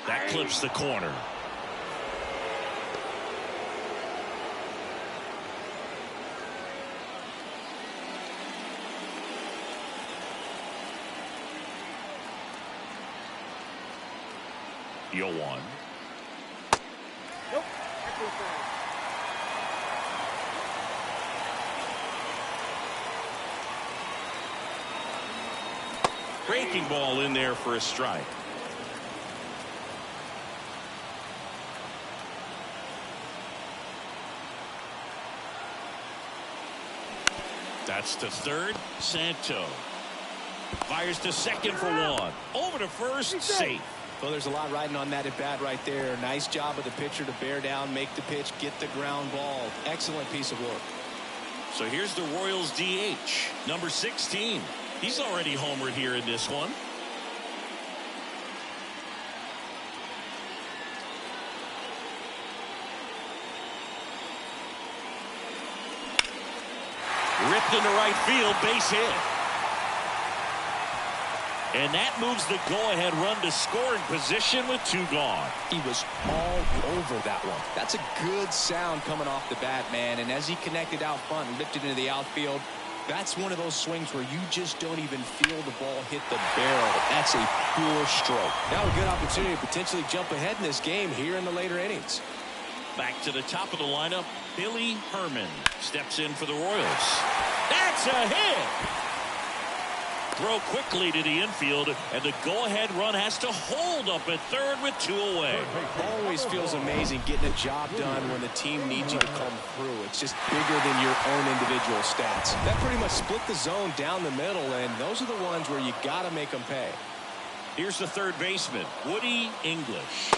That clips the corner. The 0-1. Nope. That's inside. Breaking ball in there for a strike. That's to third. Santo fires to second for 1. Over to first. Safe. Well, there's a lot riding on that at bat right there. Nice job of the pitcher to bear down, make the pitch, get the ground ball. Excellent piece of work. So here's the Royals DH, number 16. He's already homered here in this one. Ripped into right field, base hit. And that moves the go-ahead run to scoring position with 2 gone. He was all over that one. That's a good sound coming off the bat, man. And as he connected out front and lifted into the outfield, that's one of those swings where you just don't even feel the ball hit the barrel. That's a pure stroke. Now a good opportunity to potentially jump ahead in this game here in the later innings. Back to the top of the lineup, Billy Herman steps in for the Royals. That's a hit. Throw quickly to the infield, and the go-ahead run has to hold up at third with 2 away. Always feels amazing getting a job done when the team needs you to come through. It's just bigger than your own individual stats. That pretty much split the zone down the middle, and those are the ones where you got to make them pay. Here's the third baseman, Woody English.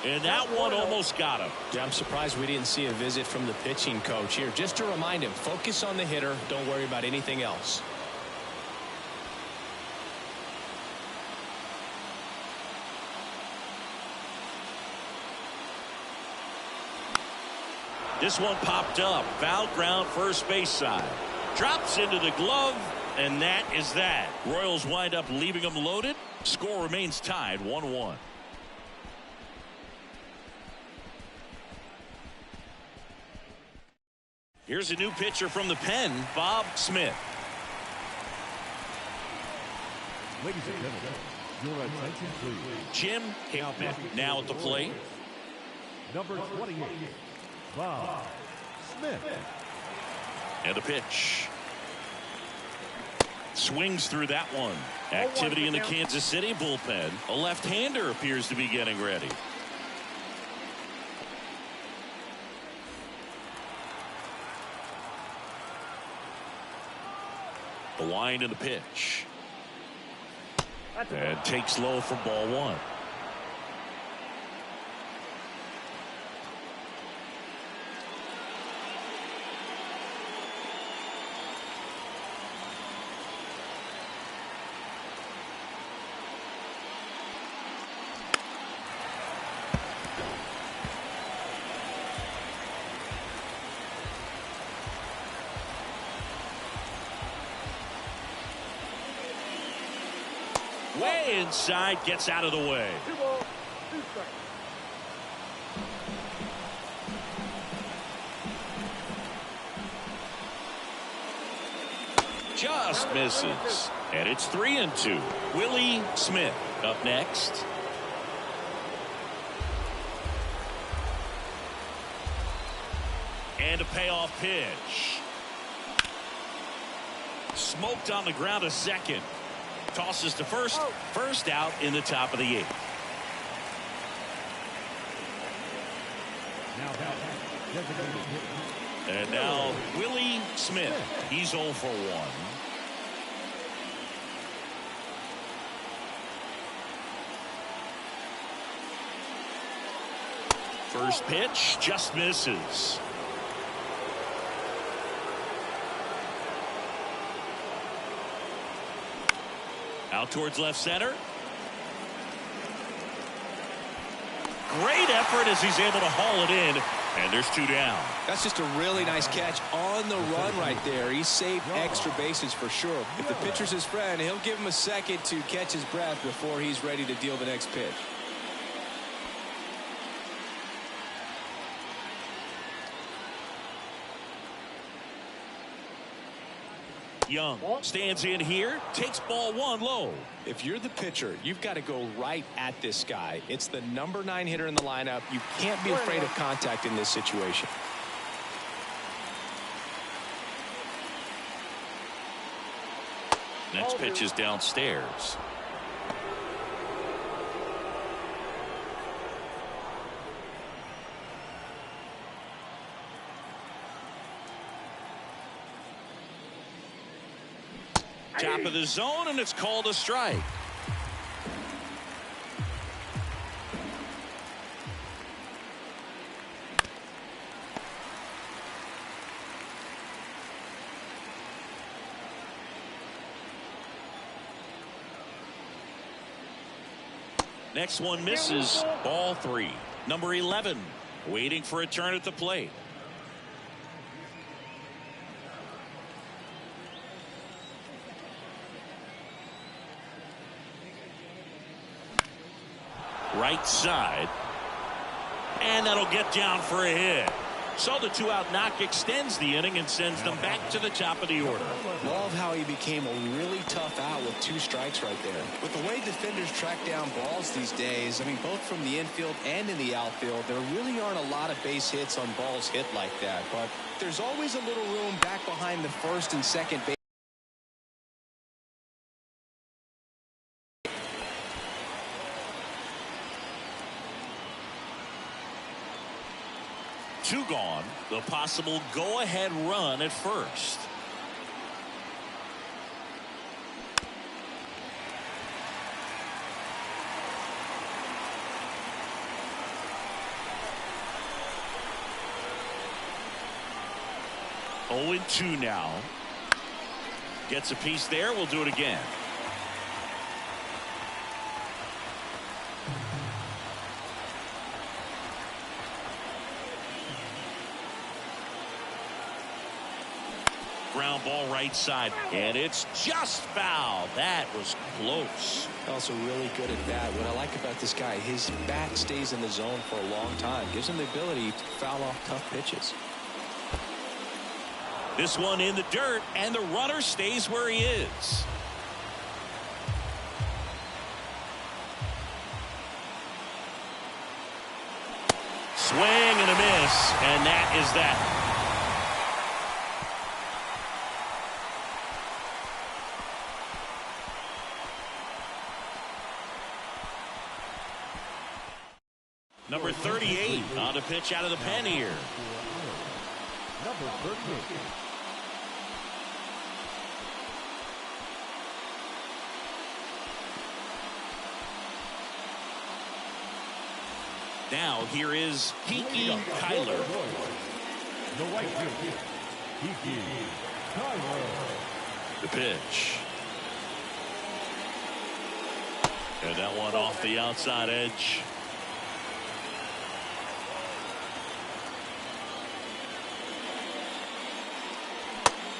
And that one almost got him. Yeah, I'm surprised we didn't see a visit from the pitching coach here. Just to remind him, focus on the hitter. Don't worry about anything else. This one popped up. Foul ground, first base side. Drops into the glove, and that is that. Royals wind up leaving them loaded. Score remains tied 1-1. Here's a new pitcher from the pen, Bob Smith. Ladies and gentlemen, your attention please. Jim Hickman now at the plate. Number 28, Bob Smith. And a pitch. Swings through that one. Activity in the Kansas City bullpen. A left-hander appears to be getting ready. The wind and the pitch. And takes low for ball one. Way inside, gets out of the way. 2 balls, 2 strikes. Just misses. And it's 3-2. Willie Smith up next. And a payoff pitch. Smoked on the ground a second. Tosses to first. First out in the top of the 8th. And now Willie Smith. He's 0 for 1. First pitch just misses. Out towards left center. Great effort as he's able to haul it in. And there's 2 down. That's just a really nice catch on the run right there. He saved extra bases for sure. If the pitcher's his friend, he'll give him a second to catch his breath before he's ready to deal the next pitch. Young stands in here, takes ball 1 low. If you're the pitcher, you've got to go right at this guy. It's the number 9 hitter in the lineup. You can't be afraid of contact in this situation. Next pitch is downstairs. Top of the zone, and it's called a strike. Next one misses. Ball 3. Number 11 waiting for a turn at the plate. Right side. And that'll get down for a hit. So the 2-out knock extends the inning and sends them back to the top of the order. Love how he became a really tough out with 2 strikes right there. With the way defenders track down balls these days, I mean, both from the infield and in the outfield, there really aren't a lot of base hits on balls hit like that. But there's always a little room back behind the first and second base. Two gone. The possible go-ahead run at first. Oh, and 2 now. Gets a piece there. We'll do it again. ball right side, and it's just foul. That was close. Also really good at bat. What I like about this guy, his bat stays in the zone for a long time. Gives him the ability to foul off tough pitches. This one in the dirt, and the runner stays where he is. Swing and a miss, and that is that. Number 38 on the pitch out of the pen here. Number 38. Now here is Kiki Kyler. The right field, Kiki Kyler. The pitch. And that one off the outside edge.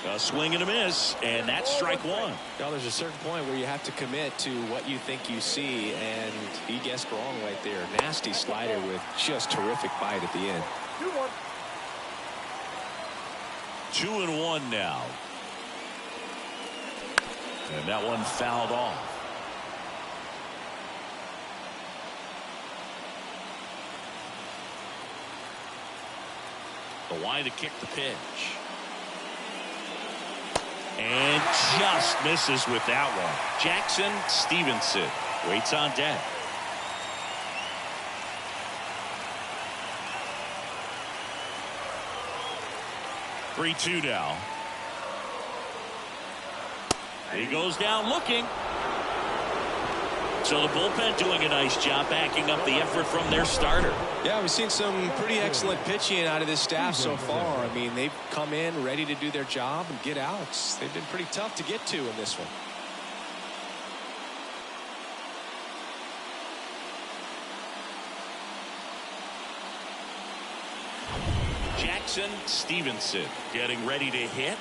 A swing and a miss, and that's strike one. Now there's a certain point where you have to commit to what you think you see, and he guessed wrong right there. Nasty slider with just terrific bite at the end. 2-1. 2-1 now. And that one fouled off. The line to kick the pitch. And just misses with that one. Jackson Stevenson waits on deck. Three-2 now. He goes down looking. So the bullpen doing a nice job backing up the effort from their starter. Yeah, we've seen some pretty excellent pitching out of this staff so far. I mean, they've come in ready to do their job and get outs. They've been pretty tough to get to in this one. Jackson Stevenson getting ready to hit.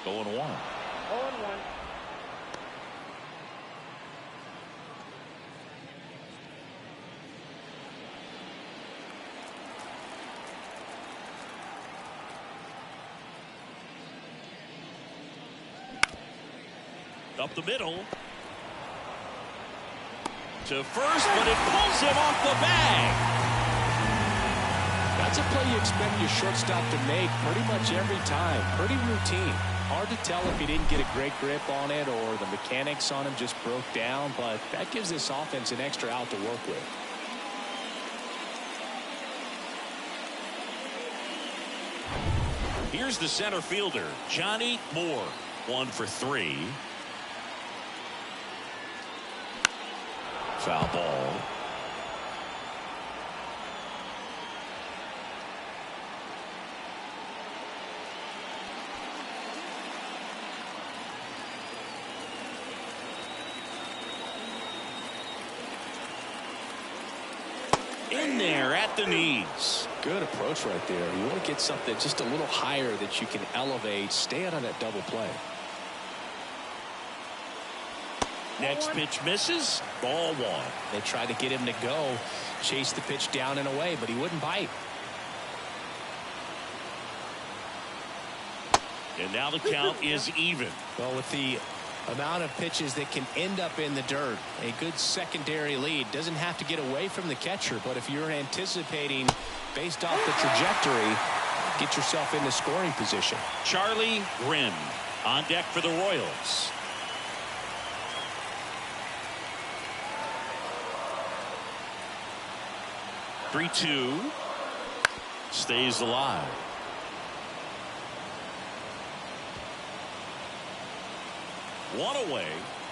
Going one. 0-1. Up the middle. To first, but it pulls him off the bag. That's a play you expect your shortstop to make pretty much every time. Pretty routine. Hard to tell if he didn't get a great grip on it or the mechanics on him just broke down, but that gives this offense an extra out to work with. Here's the center fielder, Johnny Moore. 1 for 3. Foul ball. In there at the knees. Good approach right there. You want to get something just a little higher that you can elevate. Stay out of that double play. Next pitch misses. Ball 1. They tried to get him to go, chase the pitch down and away, but he wouldn't bite. And now the count is even. Well, with the amount of pitches that can end up in the dirt, a good secondary lead doesn't have to get away from the catcher, but if you're anticipating based off the trajectory, get yourself into scoring position. Charlie Grimm on deck for the Royals. Three-two. Stays alive. One away.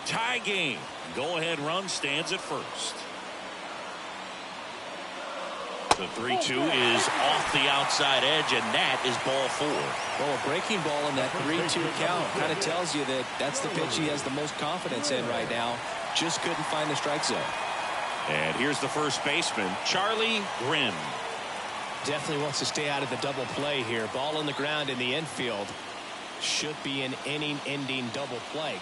Tie game. Go-ahead run stands at first. The 3-2 is off the outside edge, and that is ball 4. Well, a breaking ball in that 3-2 count kind of tells you that that's the pitch he has the most confidence in right now. Just couldn't find the strike zone. And here's the first baseman, Charlie Grimm. definitely wants to stay out of the double play here. Ball on the ground in the infield. Should be an inning-ending double play.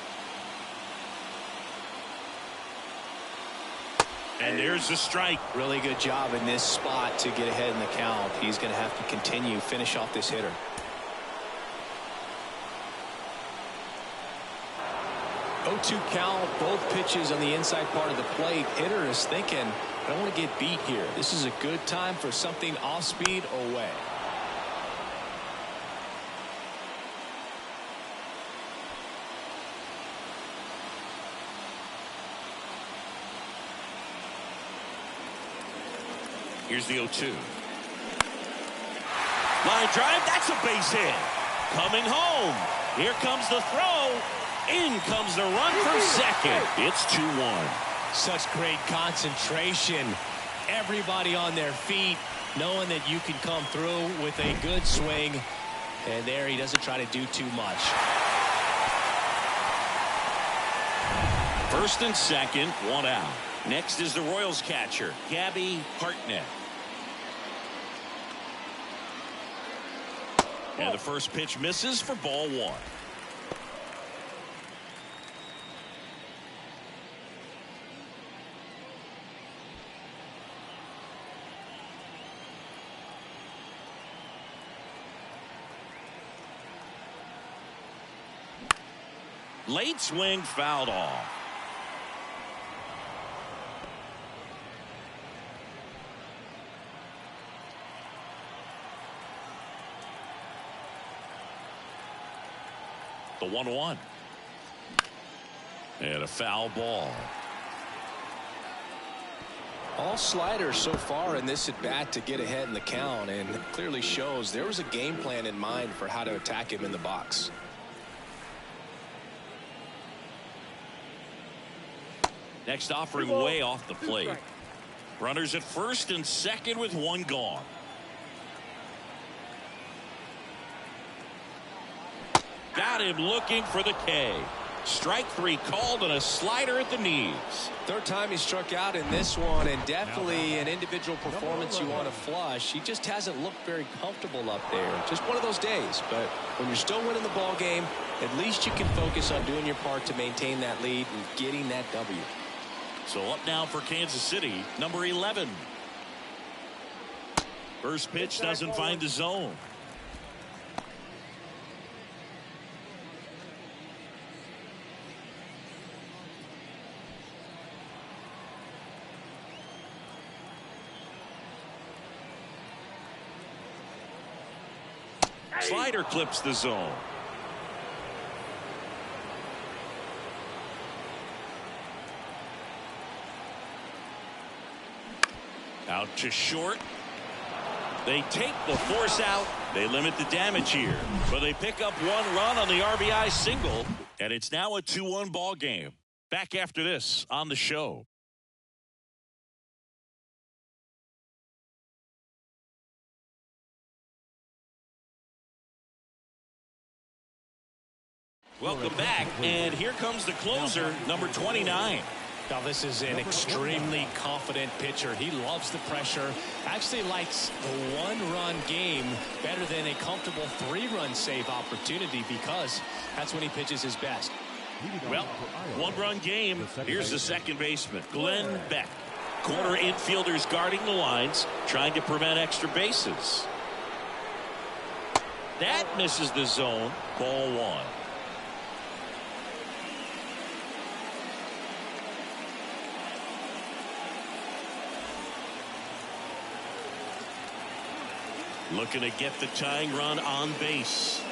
And there's the strike. Really good job in this spot to get ahead in the count. He's going to have to continue, finish off this hitter. 0-2 count, both pitches on the inside part of the plate. Hitter is thinking, I don't want to get beat here. This is a good time for something off speed away. Here's the 0-2. Line drive, that's a base hit. Coming home. Here comes the throw. In comes the run from second. It's 2-1. Such great concentration. Everybody on their feet, knowing that you can come through with a good swing. And there he doesn't try to do too much. First and second, one out. Next is the Royals catcher, Gabby Hartnett. And the first pitch misses for ball one. Late swing fouled off. The 1-1. And a foul ball. All sliders so far in this at bat to get ahead in the count, and it clearly shows there was a game plan in mind for how to attack him in the box. Next offering way off the plate. Runners at first and second with one gone. Got him looking for the K. Strike three called and a slider at the knees. Third time he struck out in this one, and definitely an individual performance you want to flush. He just hasn't looked very comfortable up there. Just one of those days. But when you're still winning the ball game, at least you can focus on doing your part to maintain that lead and getting that W. So up now for Kansas City, number 11. First pitch doesn't find the zone. Slider clips the zone. Out to short. They take the force out. They limit the damage here. But they pick up one run on the RBI single. And it's now a 2-1 ball game. Back after this on the show. Welcome back, and here comes the closer, number 29. Now this is an extremely confident pitcher. He loves the pressure. Actually likes the one-run game better than a comfortable three-run save opportunity because that's when he pitches his best. Well, one-run game. Here's the second baseman, Glenn Beck. Corner infielders guarding the lines, trying to prevent extra bases. That misses the zone. Ball one. Looking to get the tying run on base.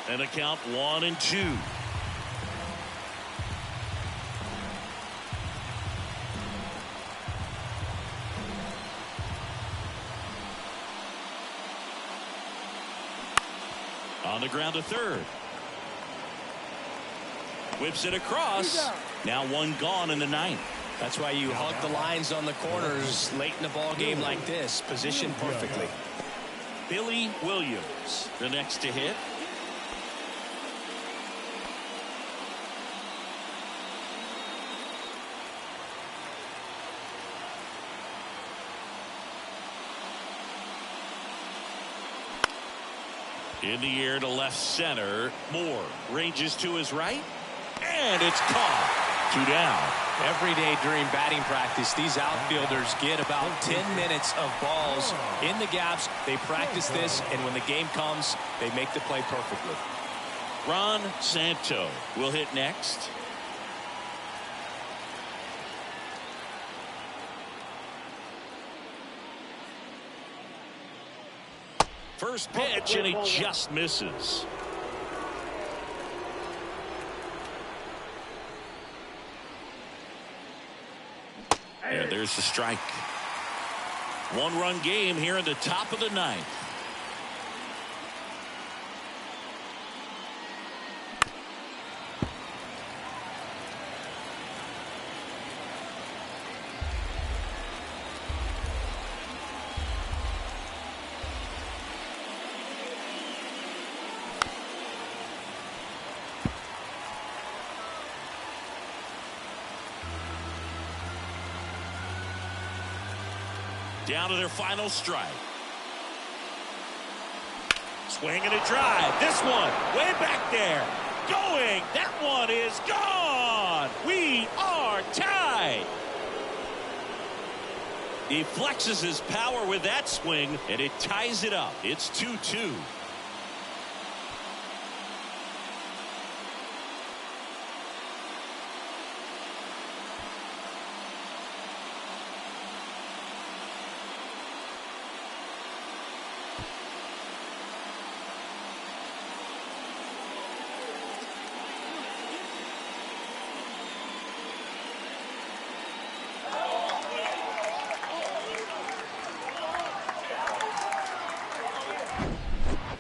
And a count 1-2. On the ground to third. Whips it across. Now one gone in the ninth. That's why you hug the lines on the corners late in a ball game like this. Positioned perfectly. Billy Williams, the next to hit. In the air to left center. Moore ranges to his right. And it's caught. 2 down. Every day during batting practice, these outfielders get about 10 minutes of balls in the gaps. They practice this, and when the game comes, they make the play perfectly. Ron Santo will hit next. First pitch, and he just misses. And there's the strike. 1-run game here in the top of the ninth. Down to their final strike. Swing and a drive. This one way back there. Going. That one is gone. We are tied. He flexes his power with that swing, and it ties it up. It's 2-2.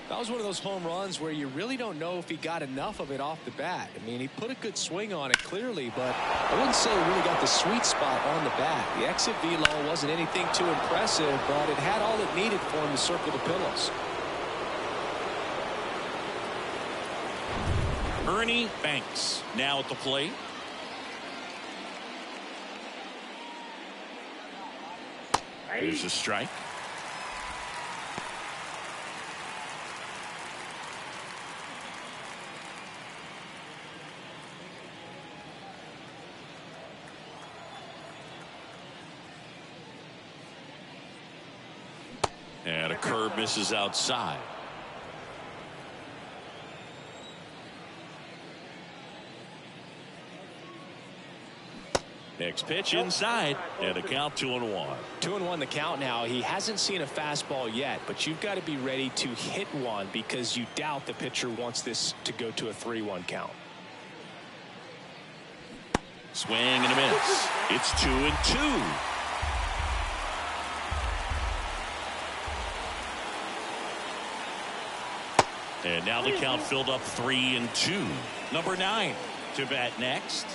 That was one of those home runs where you really don't know if he got enough of it off the bat. I mean, he put a good swing on it clearly, but I wouldn't say he really got the sweet spot on the bat. The exit velo wasn't anything too impressive, but it had all it needed for him to circle the pillows. Ernie Banks now at the plate. Here's a strike. And a curve misses outside. Next pitch inside, and a count 2-1. 2-1 the count now. He hasn't seen a fastball yet, but you've got to be ready to hit one because you doubt the pitcher wants this to go to a 3-1 count. Swing and a miss. It's 2-2. And now the count filled up 3-2. Number 9 to bat next.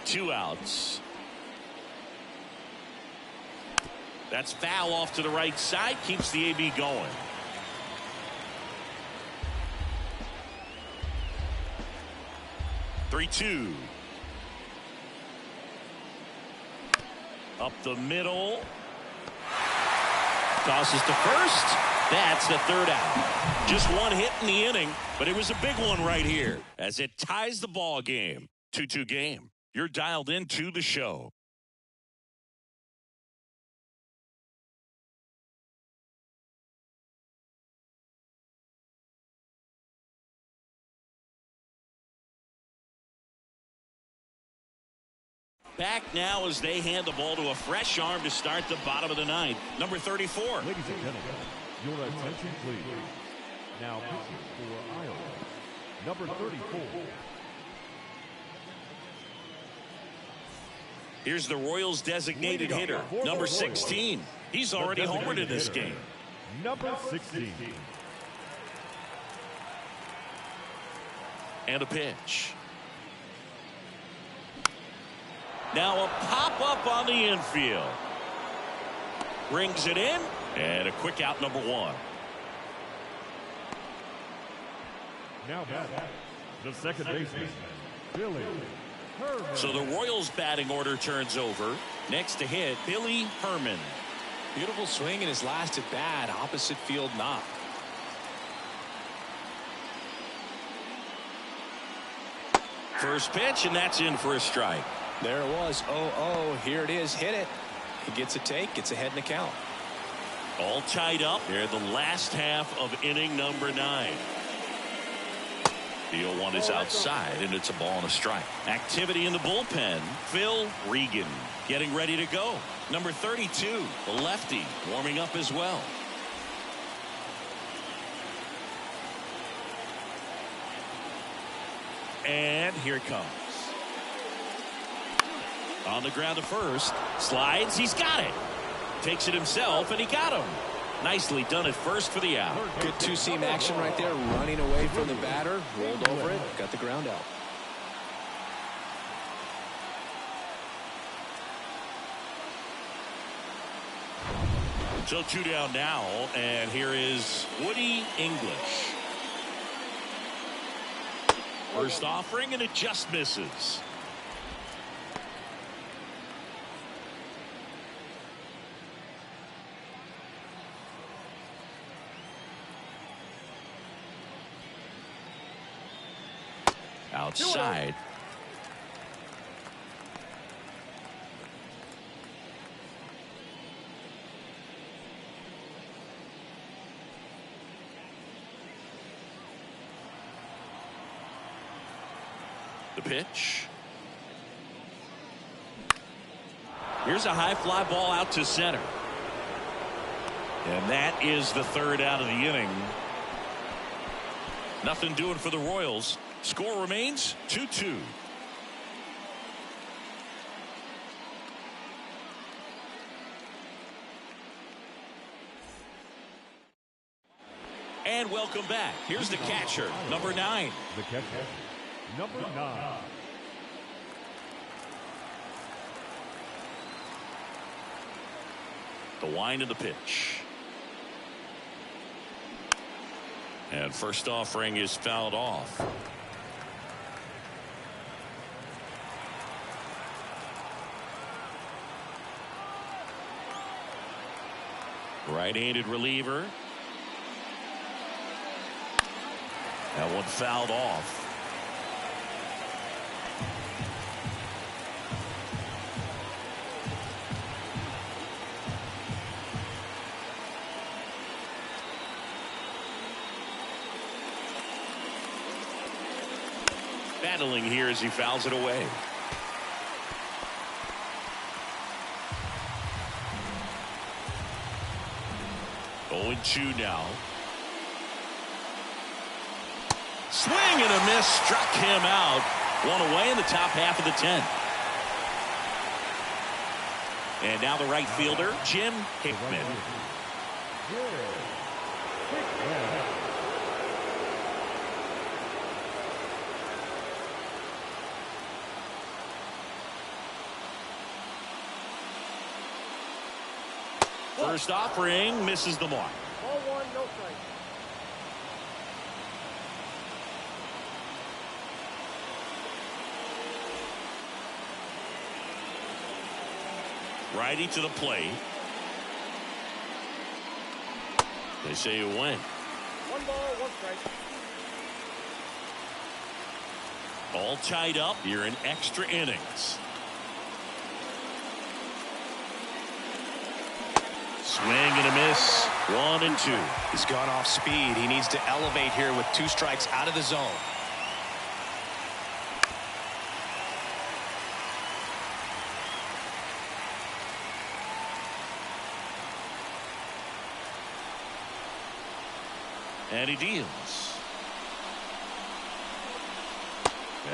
Two outs. That's foul off to the right side. Keeps the AB going. Three-two. Up the middle. Tosses to first. That's the third out. Just one hit in the inning, but it was a big one right here as it ties the ball game. 2-2 game. You're dialed into the show. Back now as they hand the ball to a fresh arm to start the bottom of the ninth. Number 34. Ladies and gentlemen, your attention please. Now pitching for Iowa, number 34. Here's the Royals designated hitter, number 16. He's already homered in this game. Number 16. And a pitch. Now a pop-up on the infield. Brings it in, and a quick out, number 1. Now batting, the second baseman, Billy Herman. So the Royals batting order turns over. Next to hit, Billy Herman. Beautiful swing in his last at bat. Opposite field knock. First pitch, and that's in for a strike. There it was. 0-0. Here it is. Hit it. He gets a take. Gets ahead in the count. All tied up. They're the last half of inning number 9. The 0-1 is outside, and it's a ball and a strike. Activity in the bullpen. Phil Regan getting ready to go. Number 32, the lefty, warming up as well. And here it comes. On the ground to first. Slides. He's got it. Takes it himself, and he got him. Nicely done at first for the out. Good two-seam action right there. Running away from the batter. Rolled over it. Got the ground out. So 2 down now, and here is Woody English. First offering, and it just misses. Outside. The pitch. Here's a high fly ball out to center. And that is the 3rd out of the inning. Nothing doing for the Royals. Score remains 2-2. And welcome back. Here's the catcher, number 9. The catcher, number 9. The wind of the pitch. And first offering is fouled off. Right-handed reliever. That one fouled off. Battling here as he fouls it away. Going 2 now. Swing and a miss, struck him out. One away in the top half of the 10th. And now the right fielder, Jim Hickman. First offering misses the mark. Ball 1, no strike. Righty to the plate. They say you win. 1 ball, 1 strike. All tied up here in extra innings. Swing and a miss. 1 and 2. He's gone off speed. He needs to elevate here with 2 strikes out of the zone. And he deals.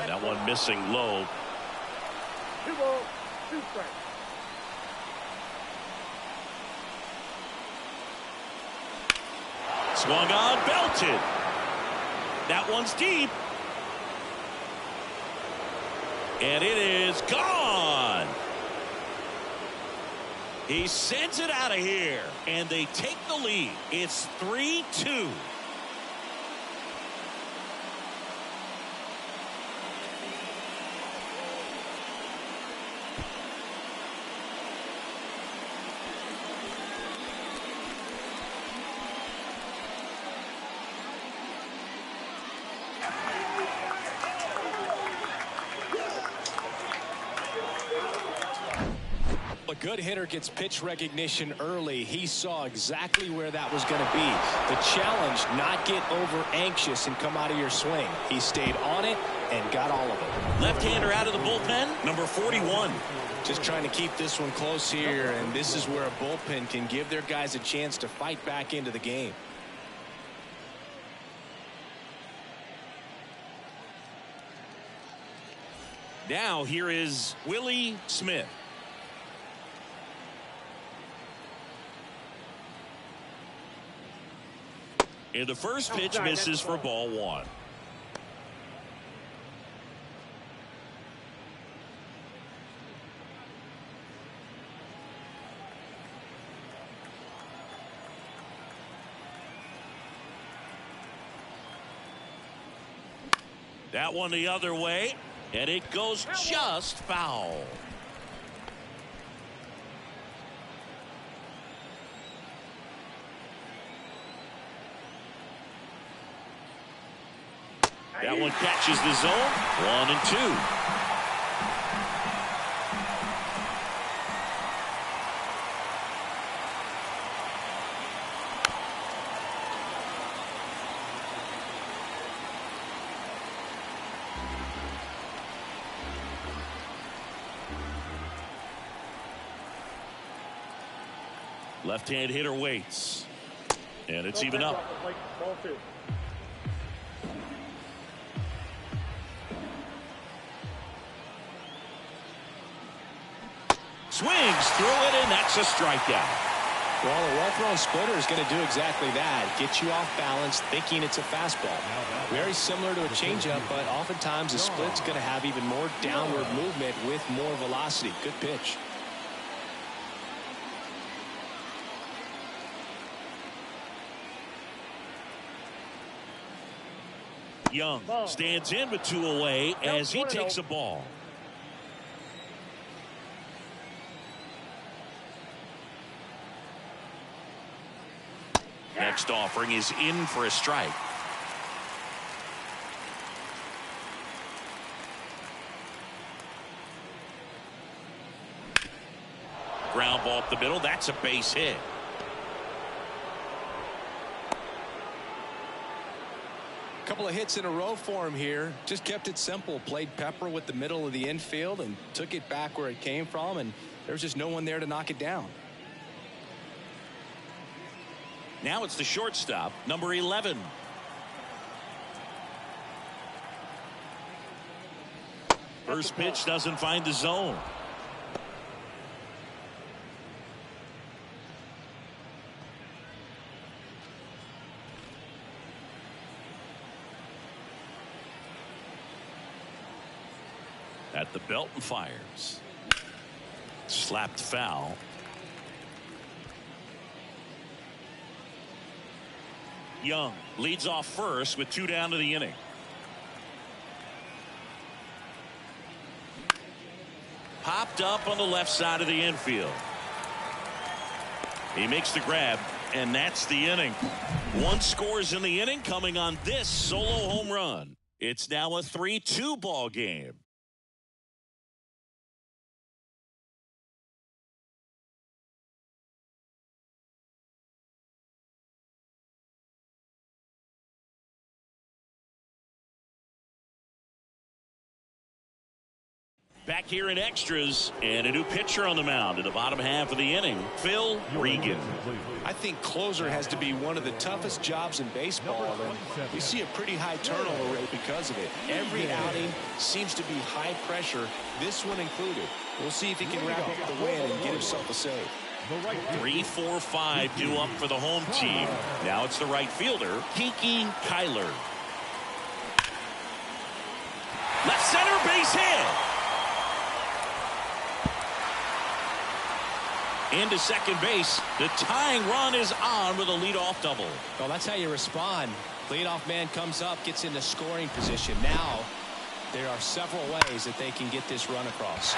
And that one missing low. 2 balls, 2 strikes. Swung on, belted. That one's deep. And it is gone. He sends it out of here. And they take the lead. It's 3-2. good hitter gets pitch recognition early. He saw exactly where that was going to be. The challenge, not get over anxious and come out of your swing. He stayed on it and got all of it. Left-hander out of the bullpen, number 41. Just trying to keep this one close here, and this is where a bullpen can give their guys a chance to fight back into the game. Now here is Willie Smith. And the first pitch misses for ball one. That one the other way, and it goes just foul. That one catches the zone. 1-2. Left-hand hitter waits, and it's even up. Ball two. Swings through it, and that's a strikeout. Well, a well-thrown splitter is going to do exactly that. Get you off balance, thinking it's a fastball. Very similar to a changeup, but oftentimes a split's going to have even more downward movement with more velocity. Good pitch. Young stands in with 2 away as he takes a ball. Next offering is in for a strike. Ground ball up the middle. That's a base hit. Couple of hits in a row for him here. Just kept it simple. Played pepper with the middle of the infield and took it back where it came from, and there was just no one there to knock it down. Now it's the shortstop, number 11. First pitch doesn't find the zone. At the belt and fires. Slapped foul. Young leads off first with 2 down to the inning. Popped up on the left side of the infield. He makes the grab, and that's the inning. 1 scores in the inning coming on this solo home run. It's now a 3-2 ball game. Back here in extras, and a new pitcher on the mound in the bottom half of the inning, Phil Regan. I think closer has to be one of the toughest jobs in baseball, and we see a pretty high turnover rate because of it. Every outing seems to be high pressure, this one included. We'll see if he can wrap up the win and get himself a save. 3, 4, 5 due up for the home team. Now it's the right fielder, Kiki Kyler. Left center, base hit. Into second base. The tying run is on with a leadoff double. Well, that's how you respond. Leadoff man comes up, gets into scoring position. Now there are several ways that they can get this run across.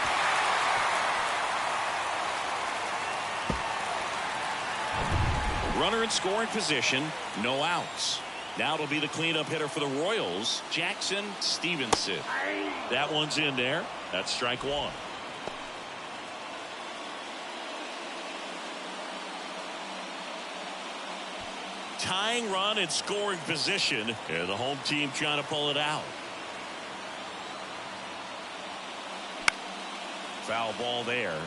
Runner in scoring position, no outs. Now it'll be the cleanup hitter for the Royals, Jackson Stevenson. That one's in there. That's strike 1. tying run in scoring position, and the home team trying to pull it out. Foul ball there.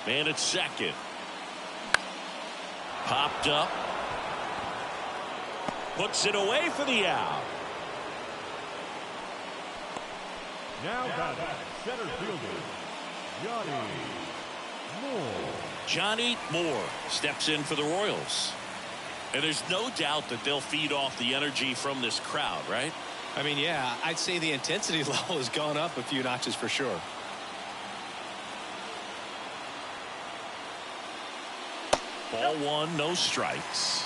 Man at second. Popped up. Puts it away for the out. Now batting, center fielder, Johnny Moore. Johnny Moore steps in for the Royals. And there's no doubt that they'll feed off the energy from this crowd, right? I mean, yeah, I'd say the intensity level has gone up a few notches for sure. Ball one, no strikes.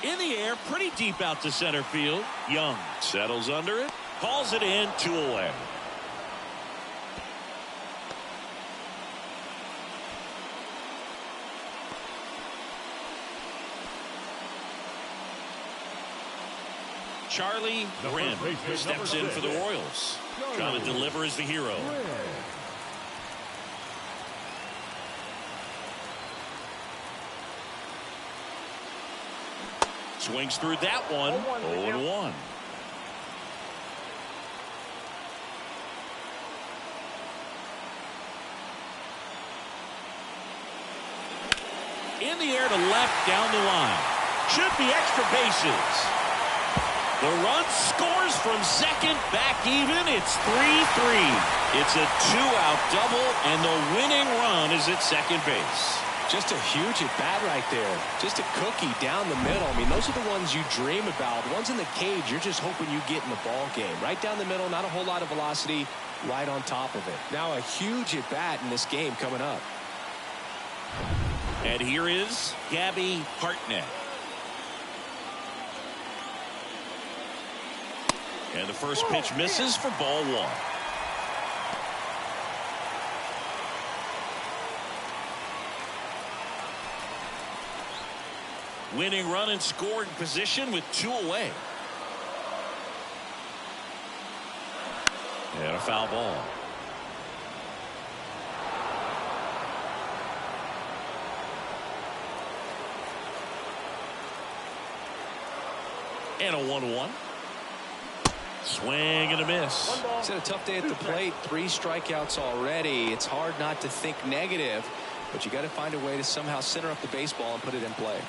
In the air, pretty deep out to center field. Young settles under it, calls it in, 2 away. Charlie Grimm steps in for the Royals. Trying to deliver as the hero. Swings through that one. 0-1. In the air to left down the line. Should be extra bases. The run scores from second, back even. It's 3-3. It's a 2-out double, and the winning run is at second base. Just a huge at-bat right there. Just a cookie down the middle. I mean, those are the ones you dream about. The ones in the cage, you're just hoping you get in the ball game. Right down the middle, not a whole lot of velocity, right on top of it. Now a huge at-bat in this game coming up. And here is Gabby Hartnett. And the first pitch misses for ball one. Winning run in scoring position with 2 away. And a foul ball. And a 1-1. Swing and a miss. It's had a tough day at the plate. 3 strikeouts already. It's hard not to think negative, but you got to find a way to somehow center up the baseball and put it in play.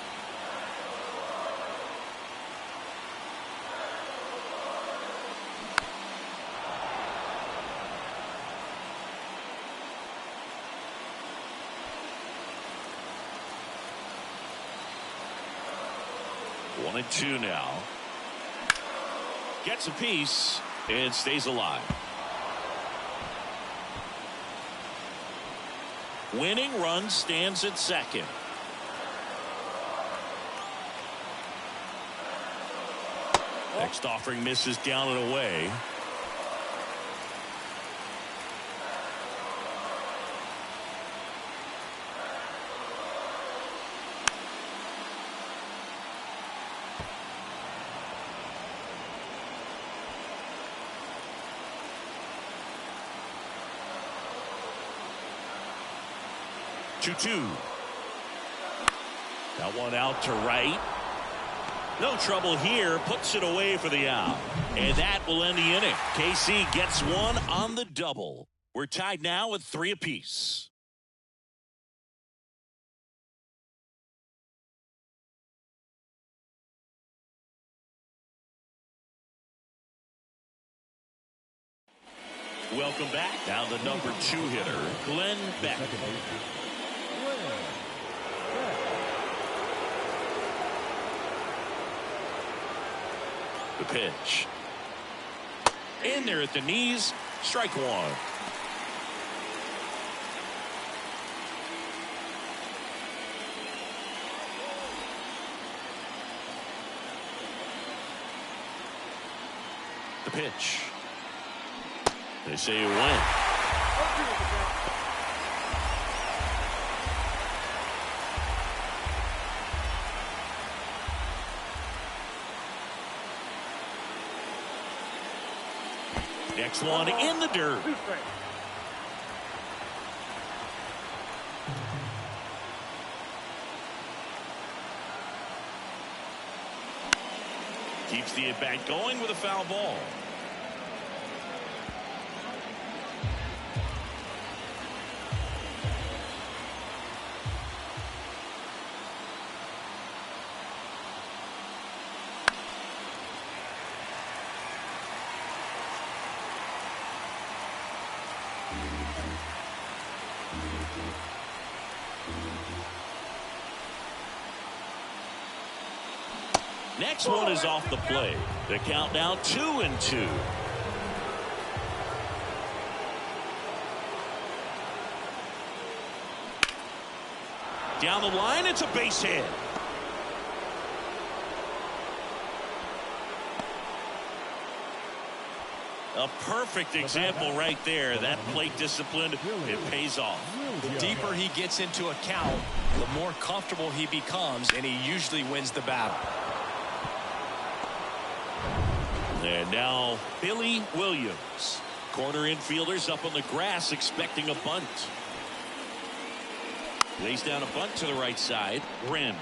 One and 2 now. Gets a piece and stays alive. Winning run stands at second. Next offering misses down and away. Two. That one out to right. No trouble here. Puts it away for the out. And that will end the inning. KC gets one on the double. We're tied now with 3 apiece. Welcome back. Now the number 2 hitter, Glenn Beck. The pitch. In there at the knees. Strike 1. The pitch. They say it went. Next one in the dirt. 2 strikes. Keeps the at-bat going with a foul ball. Next one is off the plate. The count now 2-2. Down the line, it's a base hit. A perfect example right there. That plate discipline, it pays off. The deeper he gets into a count, the more comfortable he becomes, and he usually wins the battle. And now Billy Williams. Corner infielders up on the grass expecting a bunt. Lays down a bunt to the right side. Grimm.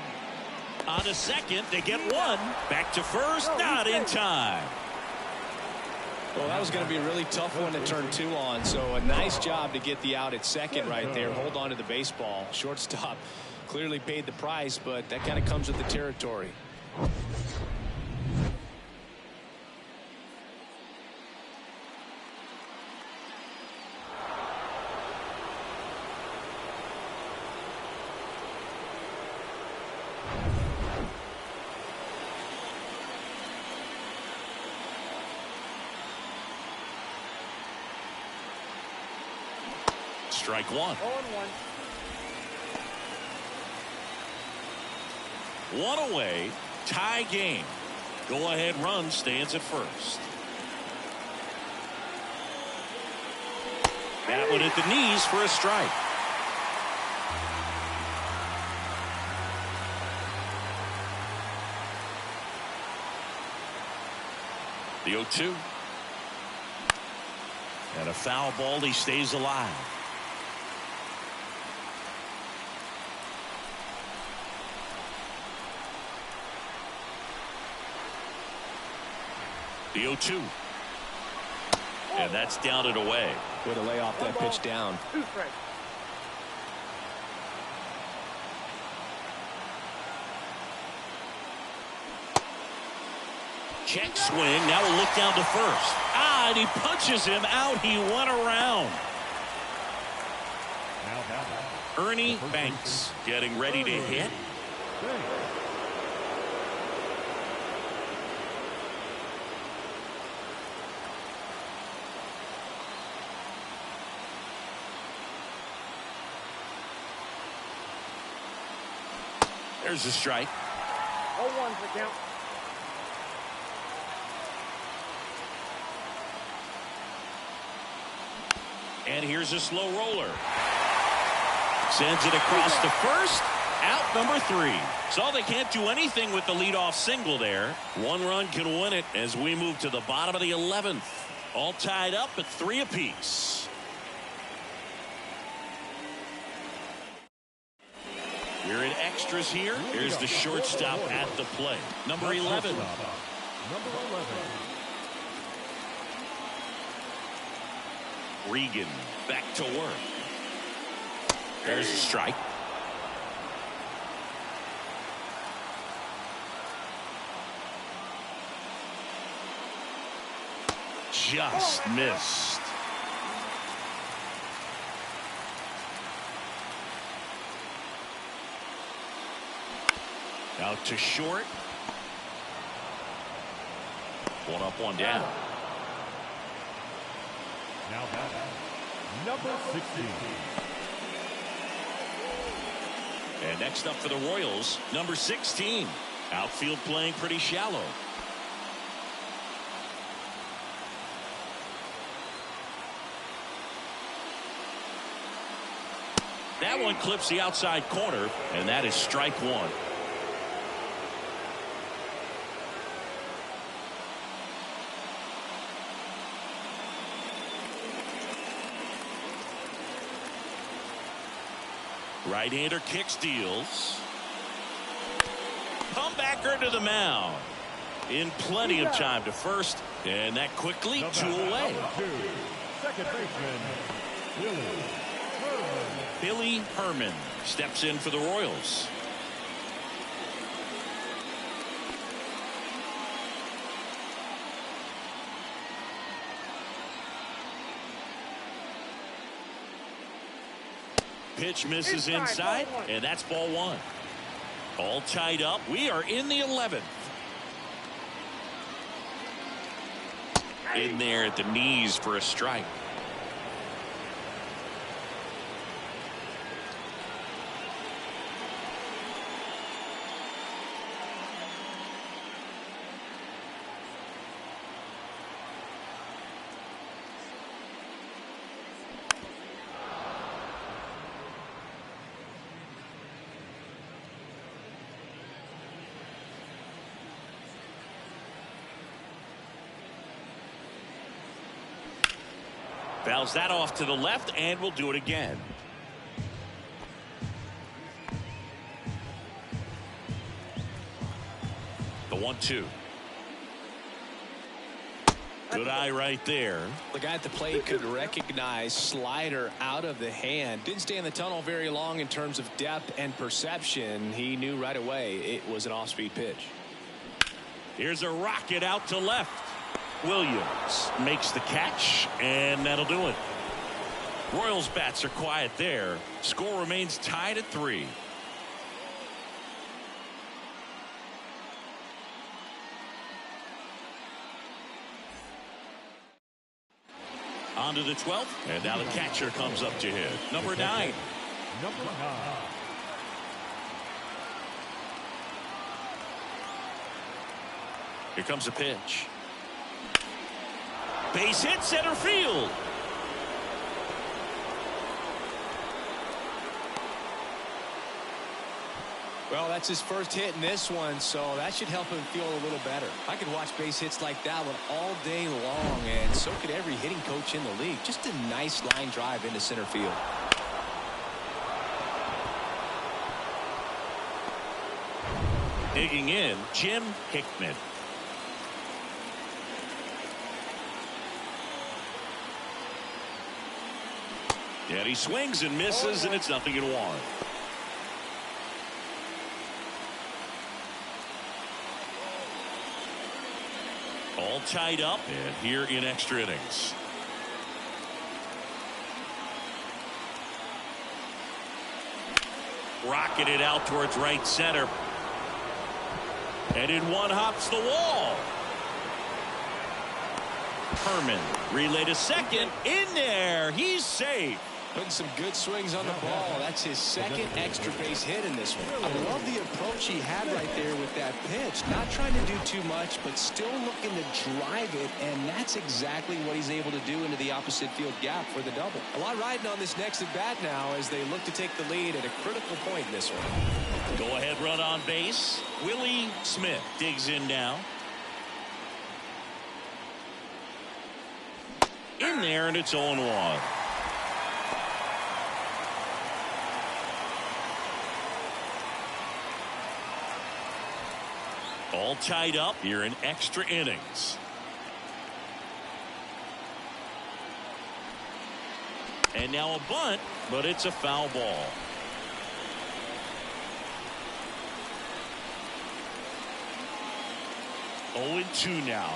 On to second. They get one. Back to first. Not in time. Well, that was going to be a really tough one to turn 2 on. So a nice job to get the out at second right there. Hold on to the baseball. Shortstop clearly paid the price, but that kind of comes with the territory. Strike one. 0-1. One away. Tie game. Go ahead run stands at first. That one at the knees for a strike. The 0-2. And a foul ball. He stays alive. The 0-2. And that's down and away. Way to lay off that pitch down. 2 strikes. Check swing. Now we'll look down to first. And he punches him out. He went around. Ernie Banks getting ready to hit. There's a strike. 0-1's the count. And here's a slow roller. Sends it across to first. Out number 3. So they can't do anything with the leadoff single there. One run can win it as we move to the bottom of the 11th. All tied up at 3 apiece. We're in extras here. Here's the shortstop at the plate. Number 11. Number 11. Regan back to work. There's a strike. Just missed. Out to short. One up, one down. Now number 16. And next up for the Royals, number 16. Outfield playing pretty shallow. That one clips the outside corner, and that is strike one. Right-hander kicks, deals. Comebacker to the mound. In plenty of time to first, and that quickly two away. Second baseman, Billy Herman steps in for the Royals. Pitch misses inside, and that's ball one. All tied up. We are in the 11th. In there at the knees for a strike. Fouls that off to the left, and we'll do it again. The 1-2. Good eye right there. The guy at the plate could recognize slider out of the hand. Didn't stay in the tunnel very long in terms of depth and perception. He knew right away it was an off-speed pitch. Here's a rocket out to left. Williams makes the catch, and that'll do it. Royals bats are quiet there. Score remains tied at 3. On to the 12th, and now the catcher comes up to hit. Number 9. Here comes a pitch. Base hit, center field. Well, that's his first hit in this one, so that should help him feel a little better. I could watch base hits like that one all day long, and so could every hitting coach in the league. Just a nice line drive into center field. Digging in, Jim Hickman. And he swings and misses, and it's 0-1. All tied up, and here in extra innings. Rocketed out towards right center. And in one hops the wall. Herman relay to second. In there. He's safe. Putting some good swings on the ball. That's his second extra base hit in this one. I love the approach he had right there with that pitch. Not trying to do too much, but still looking to drive it, and that's exactly what he's able to do into the opposite field gap for the double. A lot riding on this next at bat now as they look to take the lead at a critical point in this one. Go ahead run on base. Willie Smith digs in now. In there, and it's 0-1. All tied up here in extra innings. And now a bunt, but it's a foul ball. Oh, 0-2 now.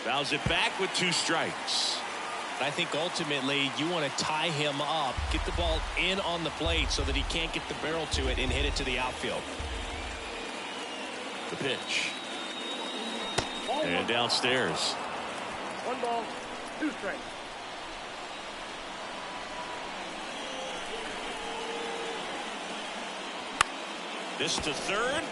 Fouls it back with 2 strikes. I think ultimately you want to tie him up, get the ball in on the plate so that he can't get the barrel to it and hit it to the outfield. The pitch. And downstairs. 1 ball, 2 strikes. This to third.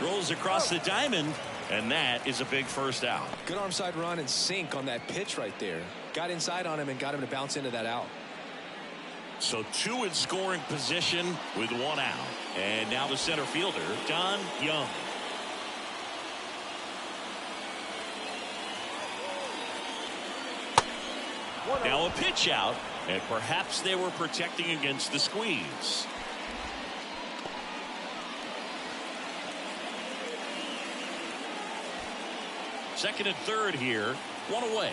Rolls across the diamond, and that is a big first out. Good arm side run and sink on that pitch right there. Got inside on him and got him to bounce into that out. So 2 in scoring position with 1 out. And now the center fielder, Don Young. Now a pitch out, And perhaps they were protecting against the squeeze. Second and third here. One away.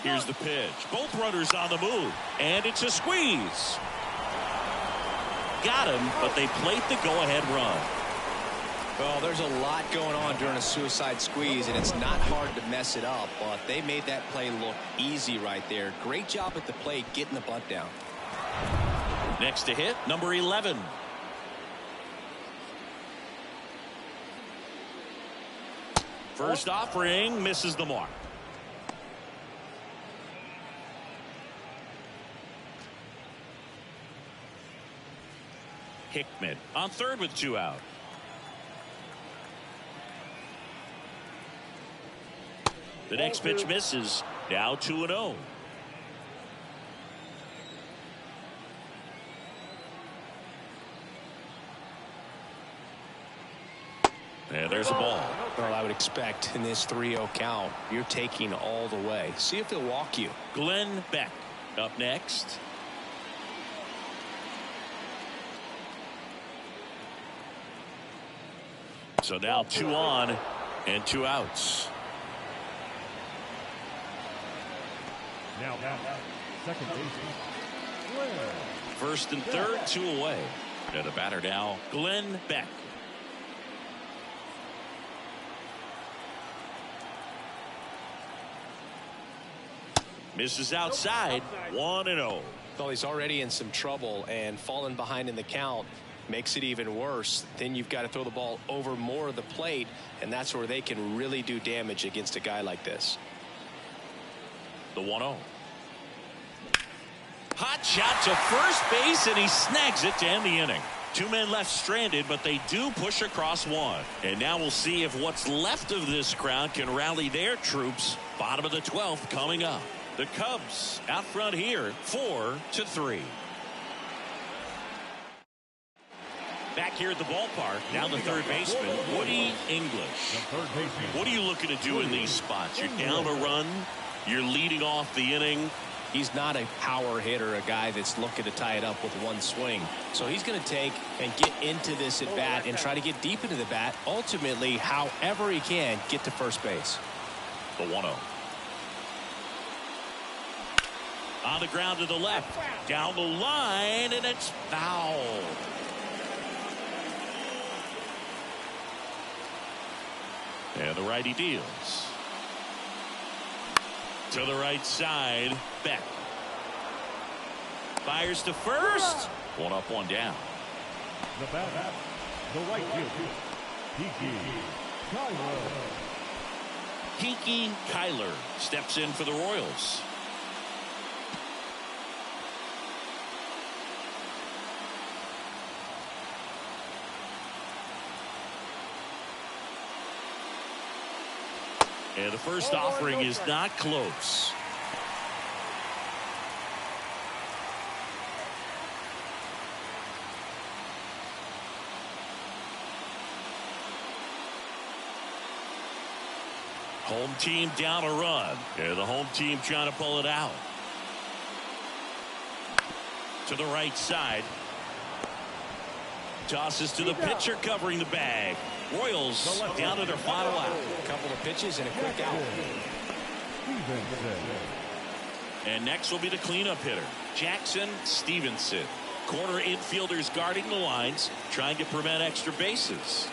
Here's the pitch. Both runners on the move. And it's a squeeze. Got him, but they plate the go-ahead run. Well, there's a lot going on during a suicide squeeze, and it's not hard to mess it up, but they made that play look easy right there. Great job at the plate getting the bunt down. Next to hit, number 11. First offering misses the mark. Hickman on third with 2 out. The next pitch misses. Now 2-0. And there's a ball. Well, I would expect in this 3-0 count, you're taking all the way. See if he'll walk you. Glenn Beck up next. So now 2 on and 2 outs. Now, second baseman. First and third, 2 away. And the batter now, Glenn Beck. Misses outside, 1-0. Well, he's already in some trouble, and falling behind in the count makes it even worse. Then you've got to throw the ball over more of the plate, and that's where they can really do damage against a guy like this. The 1-0. Hot shot to first base, and he snags it to end the inning. 2 men left stranded, but they do push across 1. And now we'll see if what's left of this crowd can rally their troops. Bottom of the 12th coming up. The Cubs out front here, 4-3. Back here at the ballpark, now the third baseman, Woody English. What are you looking to do in these spots? You're down a run. You're leading off the inning. He's not a power hitter, a guy that's looking to tie it up with one swing. So he's going to take and get into this at bat and try to get deep into the bat. Ultimately, however he can, get to first base. The 1-0. On the ground to the left. Down the line, and it's foul. And the righty deals. To the right side, Beck. Fires to first. 1 up, 1 down. The batter, the right fielder, Kiki Kyler steps in for the Royals. And the first offering is not close. Home team down a run. And the home team trying to pull it out. To the right side. Tosses to the pitcher covering the bag. Royals down to their final out. A couple of pitches and a quick out. And next will be the cleanup hitter, Jackson Stevenson. Corner infielders guarding the lines, trying to prevent extra bases.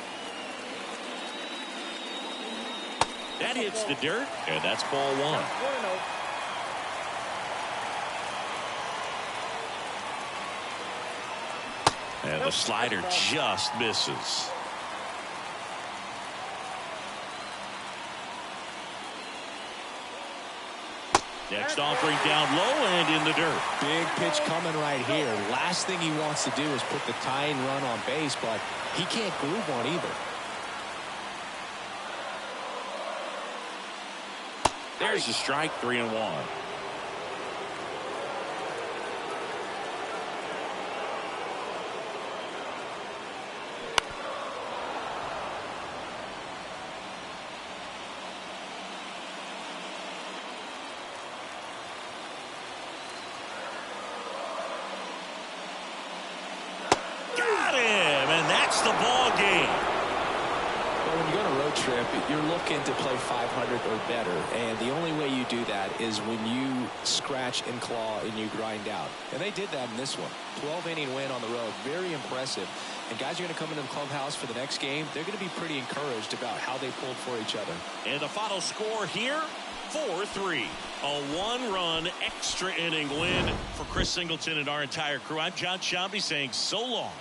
That hits the dirt, and that's ball 1. And the slider just misses. Next offering down low and in the dirt. Big pitch coming right here. Last thing he wants to do is put the tying run on base, but he can't groove one either. There's the strike, 3-1. road trip, you're looking to play 500 or better. And the only way you do that is when you scratch and claw and you grind out. And they did that in this one. 12-inning win on the road. Very impressive. And guys are going to come into the clubhouse for the next game. They're going to be pretty encouraged about how they pulled for each other. And the final score here, 4-3. A one-run extra inning win for Chris Singleton and our entire crew. I'm John Shambi saying so long.